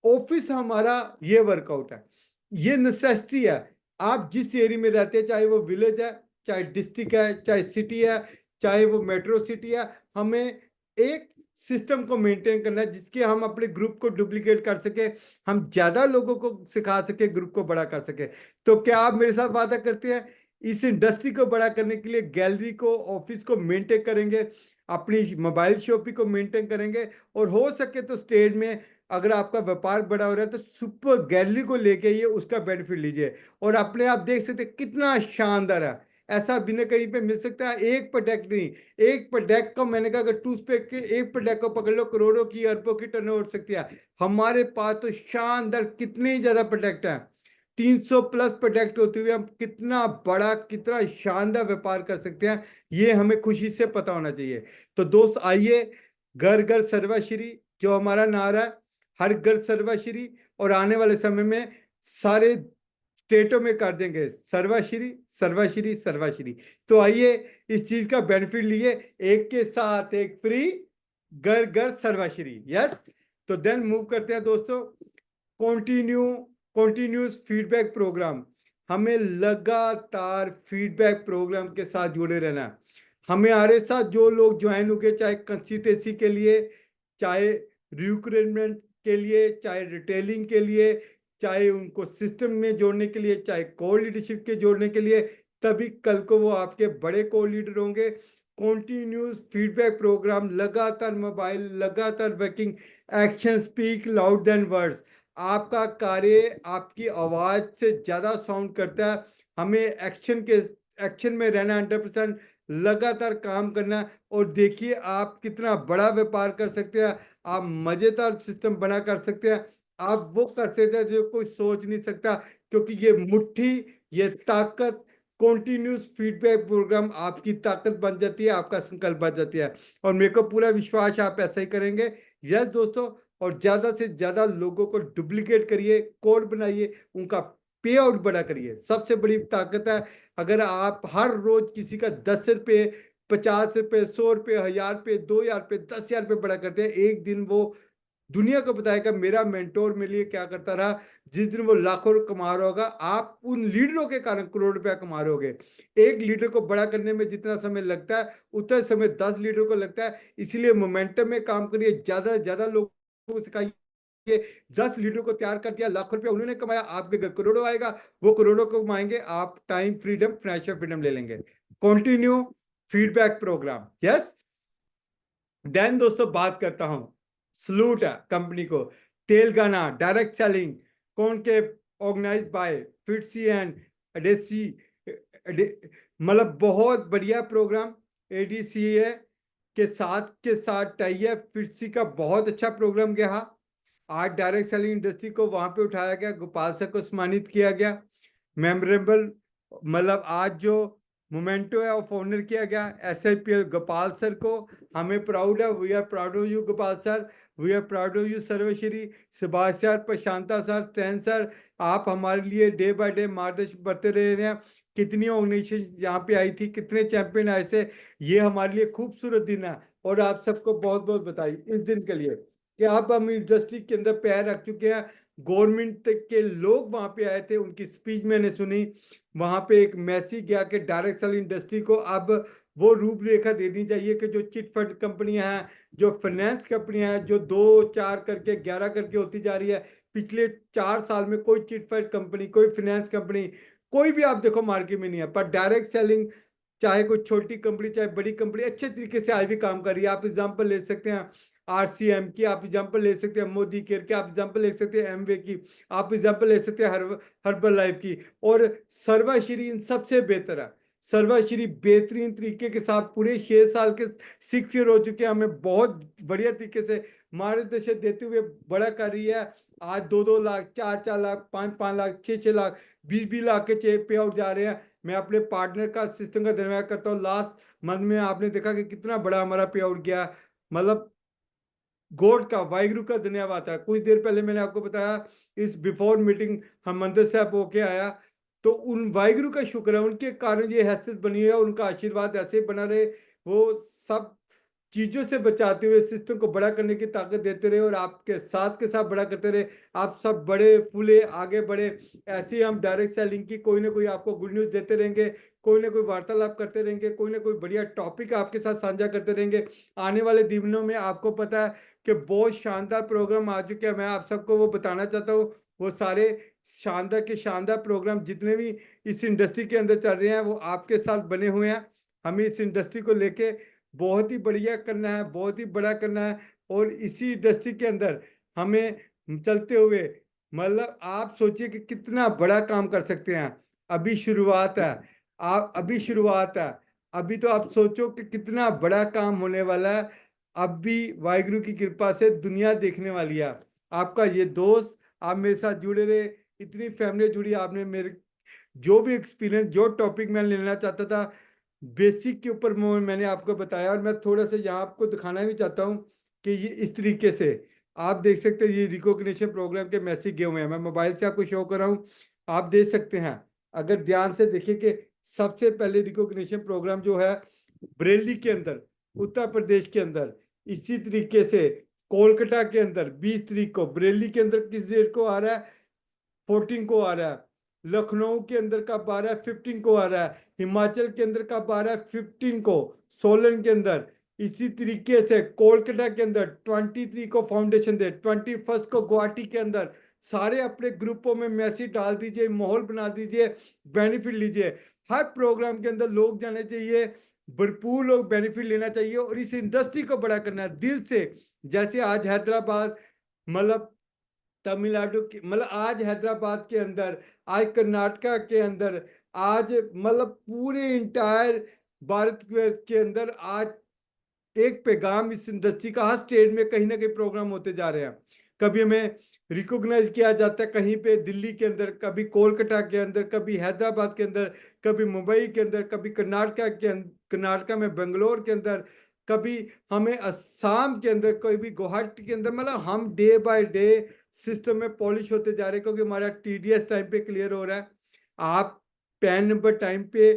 ऑफिस हमारा ये वर्कआउट है, ये नेसेसिटी है। आप जिस एरिया में रहते हैं, चाहे वो विलेज है, चाहे डिस्ट्रिक्ट है, चाहे सिटी है, चाहे वो मेट्रो सिटी है, हमें एक सिस्टम को मेंटेन करना है जिसके हम अपने ग्रुप को डुप्लीकेट कर सके, हम ज्यादा लोगों को सिखा सके, ग्रुप को बड़ा कर सके। तो क्या आप मेरे साथ वादा करते हैं इस इंडस्ट्री को बड़ा करने के लिए गैलरी को, ऑफिस को मेंटेन करेंगे, अपनी मोबाइल शॉपिंग को मेंटेन करेंगे, और हो सके तो स्टेट में अगर आपका व्यापार बड़ा हो रहा है तो सुपर गैलरी को लेके ये उसका बेनिफिट लीजिए। और अपने आप देख सकते कितना शानदार है, ऐसा बिना कहीं पे मिल सकता है। एक प्रोडक्ट नहीं, एक प्रोडक्ट को मैंने कहा अगर टूथपेक के एक प्रोडक्ट को पकड़ लो, करोड़ों की, अरबों की टर्नओवर हो सकती है। हमारे पास तो शानदार कितने ही ज्यादा प्रोडक्ट हैं, 300 प्लस प्रोडक्ट होते हुए हम कितना बड़ा, कितना शानदार व्यापार कर सकते हैं, ये हमें खुशी से पता होना चाहिए। तो दोस्त आइए, घर घर सर्वश्री जो हमारा नारा है, हर घर सर्वश्री, और आने वाले समय में सारे स्टेटों में कर देंगे सर्वश्री सर्वश्री सर्वश्री। तो आइए इस चीज का बेनिफिट लिए, एक के साथ एक फ्री, घर घर सर्वश्री। यस, तो देन मूव करते हैं दोस्तों, कंटिन्यूस फीडबैक प्रोग्राम। हमें लगातार फीडबैक प्रोग्राम के साथ जुड़े रहना है। हमारे साथ जो लोग ज्वाइन हो गए, चाहे कंसिस्टेंसी के लिए, चाहे रिक्रूटमेंट के लिए, चाहे रिटेलिंग के लिए, चाहे उनको सिस्टम में जोड़ने के लिए, चाहे कोर लीडरशिप के जोड़ने के लिए, तभी कल को वो आपके बड़े कोर लीडर होंगे। कॉन्टिन्यूस फीडबैक प्रोग्राम, लगातार मोबाइल, लगातार working, action speak loud than words. आपका कार्य आपकी आवाज से ज्यादा साउंड करता है। हमें एक्शन में रहना, 100% लगातार काम करना। और देखिए आप कितना बड़ा व्यापार कर सकते हैं, आप मजेदार सिस्टम बना कर सकते हैं, आप वो कर सकते हैं जो कोई सोच नहीं सकता। क्योंकि ये मुट्ठी, ये ताकत, कॉन्टिन्यूस फीडबैक प्रोग्राम आपकी ताकत बन जाती है, आपका संकल्प बन जाती है। और मेरे को पूरा विश्वास है आप ऐसा ही करेंगे। यस दोस्तों, और ज्यादा से ज्यादा लोगों को डुप्लीकेट करिए, कोड बनाइए, उनका पे आउट बड़ा करिए। सबसे बड़ी ताकत है, अगर आप हर रोज किसी का 10 रुपये, 50 रुपये, 100 रुपये, 1000 रुपये, 2000 रुपये, 10,000 रुपये बड़ा करते हैं, एक दिन वो दुनिया को बताएगा मेरा मेंटोर मेरे लिए क्या करता रहा। जिस दिन वो लाखों कमा रहा होगा, आप उन लीडरों के कारण करोड़ रुपया कमा रहे होगे। एक लीडर को बड़ा करने में जितना समय लगता है, उतना समय 10 लीडर को लगता है। इसलिए मोमेंटम में काम करिए, ज्यादा से ज्यादा लोगों को सिखाइए। 10 लीडर को तैयार कर दिया, लाखों रुपया उन्होंने कमाया, आपके घर करोड़ों आएगा, वो करोड़ों को कमाएंगे, आप टाइम फ्रीडम, फाइनेंशियल फ्रीडम ले लेंगे। Continue feedback program. Yes, then दोस्तों बात करता हूं, सलूट है कंपनी को, तेलंगाना डायरेक्ट सेलिंग, कौन के ऑर्गेनाइज बाय फिटसी एंड एडेसी, मतलब बहुत बढ़िया प्रोग्राम। एडीसीए के साथ टाई है, फिटसी का बहुत अच्छा प्रोग्राम गया। आज डायरेक्ट सेलिंग इंडस्ट्री को वहां पे उठाया गया, गोपाल सर को सम्मानित किया गया। मेमोरेबल, मतलब आज जो मोमेंटो है वो ऑनर किया गया SIPL गोपाल सर को। हमें प्राउड है, we are proud of you Gopal sir, we are proud of you Sarvashri, Subhash sir, Prashanta sir, train sir. आप हमारे लिए डे बाय डे मार्गदर्शन करते रहे हैं। कितनी ऑर्गेनाइजेशन यहाँ पे आई थी, कितने चैंपियन आए थे। ये हमारे लिए खूबसूरत दिन है, और आप सबको बहुत बहुत बधाई इस दिन के लिए कि आप हम इंडस्ट्री के अंदर पैर रख चुके हैं। गवर्नमेंट के लोग वहां पे आए थे, उनकी स्पीच मैंने सुनी। वहां पे एक मैसेज गया कि डायरेक्ट सेल इंडस्ट्री को अब वो रूपरेखा देनी चाहिए कि जो चिट फंड कंपनियां हैं, जो फाइनेंस कंपनियां हैं, जो 2 4 करके 11 करके होती जा रही है, पिछले 4 साल में कोई चिट फंड कंपनी, कोई फाइनेंस कंपनी, कोई भी आप देखो मार्केट में नहीं है। पर डायरेक्ट सेलिंग, चाहे कोई छोटी कंपनी चाहे बड़ी कंपनी, अच्छे तरीके से आज भी काम कर रही है। आप एग्जांपल ले सकते हैं RCM की, आप एग्जांपल ले सकते हैं मोदी केयर की, आप एग्जांपल ले सकते हैं एमवे की, आप एग्जांपल ले सकते हैं हर्बल लाइफ की। और सर्वाश्री इन सबसे बेहतर है। सर्वाश्री बेहतरीन तरीके के साथ पूरे 6 साल के 6 ईयर हो चुके हैं, हमें बहुत बढ़िया तरीके से मार्गदर्शन देते हुए बड़ा कर रही है। आज 2-2 लाख, 4-4 लाख, 5-5 लाख, 6-6 लाख, 20-20 लाख के पे आउट जा रहे हैं। मैं अपने पार्टनर का सिस्टम का धन्यवाद करता हूँ। लास्ट मंथ में आपने देखा कि कितना बड़ा हमारा पे आउट गया। मतलब गॉड का, वाहिगुरु का धन्यवाद है। कुछ देर पहले मैंने आपको बताया, इस बिफोर मीटिंग हम मंदिर साहब होके आया, तो उन वाहिगुरु का शुक्र है, उनके कारण ये हैसियत बनी है। उनका आशीर्वाद ऐसे बना रहे, वो सब चीजों से बचाते हुए सिस्टम को बड़ा करने की ताकत देते रहे, और आपके साथ के साथ बड़ा करते रहे। आप सब बड़े फूले आगे बढ़े। ऐसे ही हम डायरेक्ट सेलिंग की कोई ना कोई आपको गुड न्यूज देते रहेंगे, कोई ना कोई वार्तालाप करते रहेंगे, कोई ना कोई बढ़िया टॉपिक आपके साथ साझा करते रहेंगे। आने वाले दिनों में आपको पता है कि बहुत शानदार प्रोग्राम आ चुके हैं। मैं आप सबको वो बताना चाहता हूँ, वो सारे शानदार के शानदार प्रोग्राम जितने भी इस इंडस्ट्री के अंदर चल रहे हैं, वो आपके साथ बने हुए हैं। हमें इस इंडस्ट्री को लेके बहुत ही बढ़िया करना है, बहुत ही बड़ा करना है। और इसी इंडस्ट्री के अंदर हमें चलते हुए, मतलब आप सोचिए कि कितना बड़ा काम कर सकते हैं। अभी शुरुआत है, आप अभी शुरुआत है। अभी तो आप सोचो कि कितना बड़ा काम होने वाला है। अब भी वाहिगुरु की कृपा से दुनिया देखने वाली है। आपका ये दोस्त, आप मेरे साथ जुड़े रहे, इतनी फैमिली जुड़ी, आपने मेरे जो भी एक्सपीरियंस, जो टॉपिक मैं लेना चाहता था, बेसिक के ऊपर मैंने आपको बताया। और मैं थोड़ा सा यहाँ आपको दिखाना भी चाहता हूँ कि ये इस तरीके से आप देख सकते हैं, ये रिकॉग्निशन प्रोग्राम के मैसेज गए हुए हैं। मैं मोबाइल से आपको शो कर रहा हूँ, आप देख सकते हैं। अगर ध्यान से देखिए कि सबसे पहले रिकॉग्निशन प्रोग्राम जो है बरेली के अंदर, उत्तर प्रदेश के अंदर, इसी तरीके से कोलकाता के अंदर 20 तारीख को, बरेली के अंदर किस डेट को आ रहा है, 14 को आ रहा है, लखनऊ के अंदर कब आ रहा है, 15 को आ रहा है, हिमाचल के अंदर कब आ रहा है, 15 को सोलन के अंदर। इसी तरीके से कोलकाता के अंदर 23 को फाउंडेशन डे, 21 को गुवाहाटी के अंदर। सारे अपने ग्रुपों में मैसेज डाल दीजिए, माहौल बना दीजिए, बेनिफिट लीजिए। हर प्रोग्राम के अंदर लोग जाने चाहिए, भरपूर लोग बेनिफिट लेना चाहिए और इस इंडस्ट्री को बड़ा करना है दिल से। जैसे आज हैदराबाद, मतलब तमिलनाडु की, मतलब आज हैदराबाद के अंदर, आज कर्नाटका के अंदर, आज मतलब पूरे इंटायर भारत के अंदर आज एक पैगाम इस इंडस्ट्री का हर स्टेट में कहीं ना कहीं प्रोग्राम होते जा रहे हैं। कभी हमें रिकॉग्नाइज किया जाता है कहीं पे दिल्ली के अंदर, कभी कोलकाता के अंदर, कभी हैदराबाद के अंदर, कभी मुंबई के अंदर, कभी कर्नाटका में बेंगलोर के अंदर, कभी हमें असम के अंदर, कभी गुवाहाटी के अंदर। मतलब हम डे बाय डे सिस्टम में पॉलिश होते जा रहे हैं, क्योंकि हमारा टीडीएस टाइम पे क्लियर हो रहा है। आप पैन नंबर टाइम पे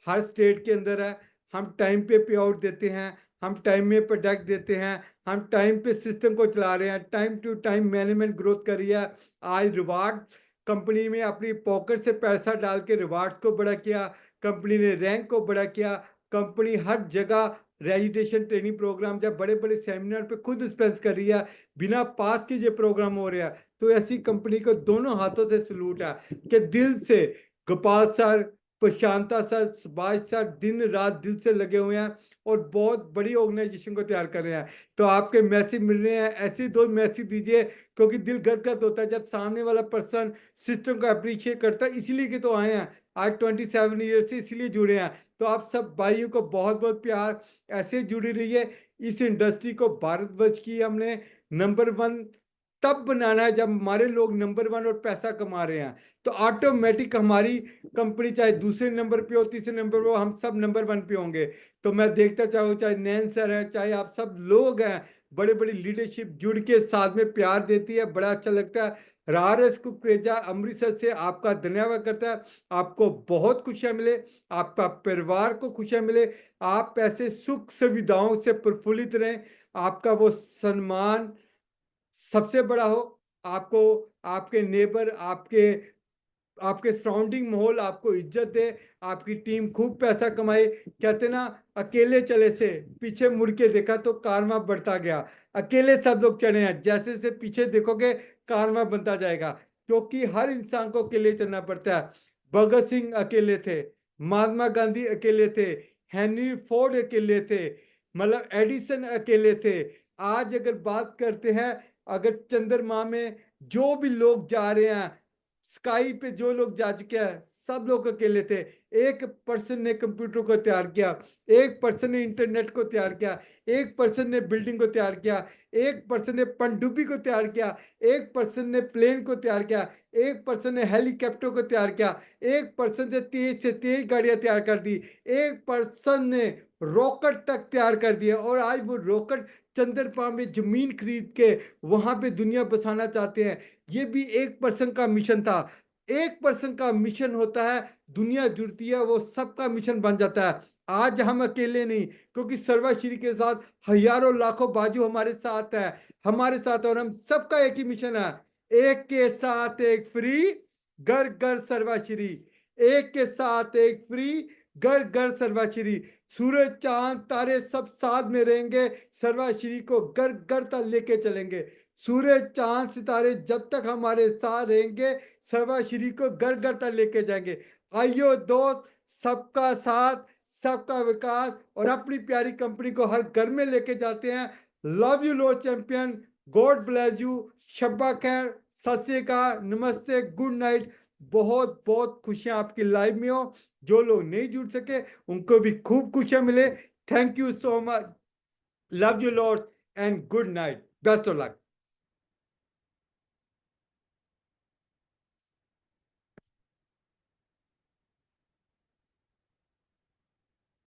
हर स्टेट के अंदर है, हम टाइम पे पे आउट देते हैं, हम टाइम में प्रोडक्ट देते हैं, हम टाइम पे सिस्टम को चला रहे हैं, time to time management growth कर रही है। आज रिवार्ड कंपनी में अपनी पॉकेट से पैसा डाल के रिवार्ड्स को बड़ा किया, कंपनी ने रैंक को बड़ा किया, कंपनी हर जगह रेजिडेशन ट्रेनिंग प्रोग्राम, जब बड़े बड़े सेमिनार पे खुद स्पेंस कर रही है, बिना पास के ये प्रोग्राम हो रहा है। तो ऐसी कंपनी को दोनों हाथों से सलूट है कि दिल से Gopal sir, Prashanta sir, Subhash sir दिन रात दिल से लगे हुए हैं और बहुत बड़ी ऑर्गेनाइजेशन को तैयार कर रहे हैं। तो आपके मैसेज मिल रहे हैं, ऐसे दो मैसेज दीजिए, क्योंकि दिल गदगद होता है जब सामने वाला पर्सन सिस्टम को अप्रिशिएट करता है। इसलिए कि तो आए हैं आज 27 ईयर से, इसलिए जुड़े हैं। तो आप सब भाइयों को बहुत बहुत प्यार, ऐसे जुड़ी रहिए। इस इंडस्ट्री को भारतवर्ष की हमने नंबर 1 तब बनाना है जब हमारे लोग नंबर 1 और पैसा कमा रहे हैं। तो ऑटोमेटिक हमारी कंपनी चाहे दूसरे नंबर पे हो, तीसरे नंबर पे हो, हम सब नंबर 1 पे होंगे। तो मैं देखता चाहूँ, चाहे नैन सर है, चाहे आप सब लोग हैं, बड़े बड़ी लीडरशिप जुड़ के साथ में प्यार देती है, बड़ा अच्छा लगता है। रारस कुकरेजा अमृतसर से आपका धन्यवाद करता है। आपको बहुत खुशियां मिले, आपका परिवार को खुशियां मिले, आप ऐसे सुख सुविधाओं से प्रफुल्लित रहें, आपका वो सम्मान सबसे बड़ा हो। आपको आपके नेबर, आपके आपके सराउंडिंग माहौल आपको इज्जत दे, आपकी टीम खूब पैसा कमाए। कहते ना, अकेले चले से पीछे मुड़ के देखा तो कारवां बढ़ता गया। अकेले सब लोग चढ़े हैं, जैसे जैसे पीछे देखोगे कारवां बनता जाएगा, क्योंकि हर इंसान को अकेले चलना पड़ता है। भगत सिंह अकेले थे, महात्मा गांधी अकेले थे, हेनरी फोर्ड अकेले थे, मतलब एडिसन अकेले थे। आज अगर बात करते हैं, अगर चंद्रमा में जो भी लोग जा रहे हैं, स्काई पे जो लोग जा चुके हैं, सब लोग अकेले थे। एक पर्सन ने कंप्यूटर को तैयार किया, एक पर्सन ने इंटरनेट को तैयार किया, एक पर्सन ने बिल्डिंग को तैयार किया, एक पर्सन ने पनडुब्बी को तैयार किया, एक पर्सन ने प्लेन को तैयार किया, एक पर्सन ने हेलीकॉप्टर को तैयार किया, एक पर्सन से तेज गाड़ियां तैयार कर दी, एक पर्सन ने रॉकेट तक तैयार कर दिया। और आज वो रॉकेट चंद्रमा में जमीन खरीद के वहां पे दुनिया बसाना चाहते हैं। ये भी एक पर्सन का मिशन था। एक पर्सन का मिशन होता है, दुनिया जुड़ती है, वो सबका मिशन बन जाता है। आज हम अकेले नहीं, क्योंकि सर्वश्री के साथ हजारों लाखों बाजू हमारे साथ है, हमारे साथ, और हम सबका एक ही मिशन है, एक के साथ एक फ्री, घर घर सर्वश्री। एक के साथ एक फ्री, घर घर सर्वश्री। सूरज चांद तारे सब साथ में रहेंगे, सर्वश्री को घर घर तक लेके चलेंगे। सूरज चांद सितारे जब तक हमारे साथ रहेंगे, सर्वश्री को घर घर तक लेके जाएंगे। आइयो दोस्त, सबका साथ, सबका विकास, और अपनी प्यारी कंपनी को हर घर में लेके जाते हैं। Love you lord champion, god bless you, शब्बा खैर, सत श्री अकाल, नमस्ते, गुड नाइट। बहुत बहुत खुशियां आपकी लाइफ में हो। जो लोग नहीं जुड़ सके उनको भी खूब खुशियां मिले। Thank you so much, love you Lord and good night, best of luck.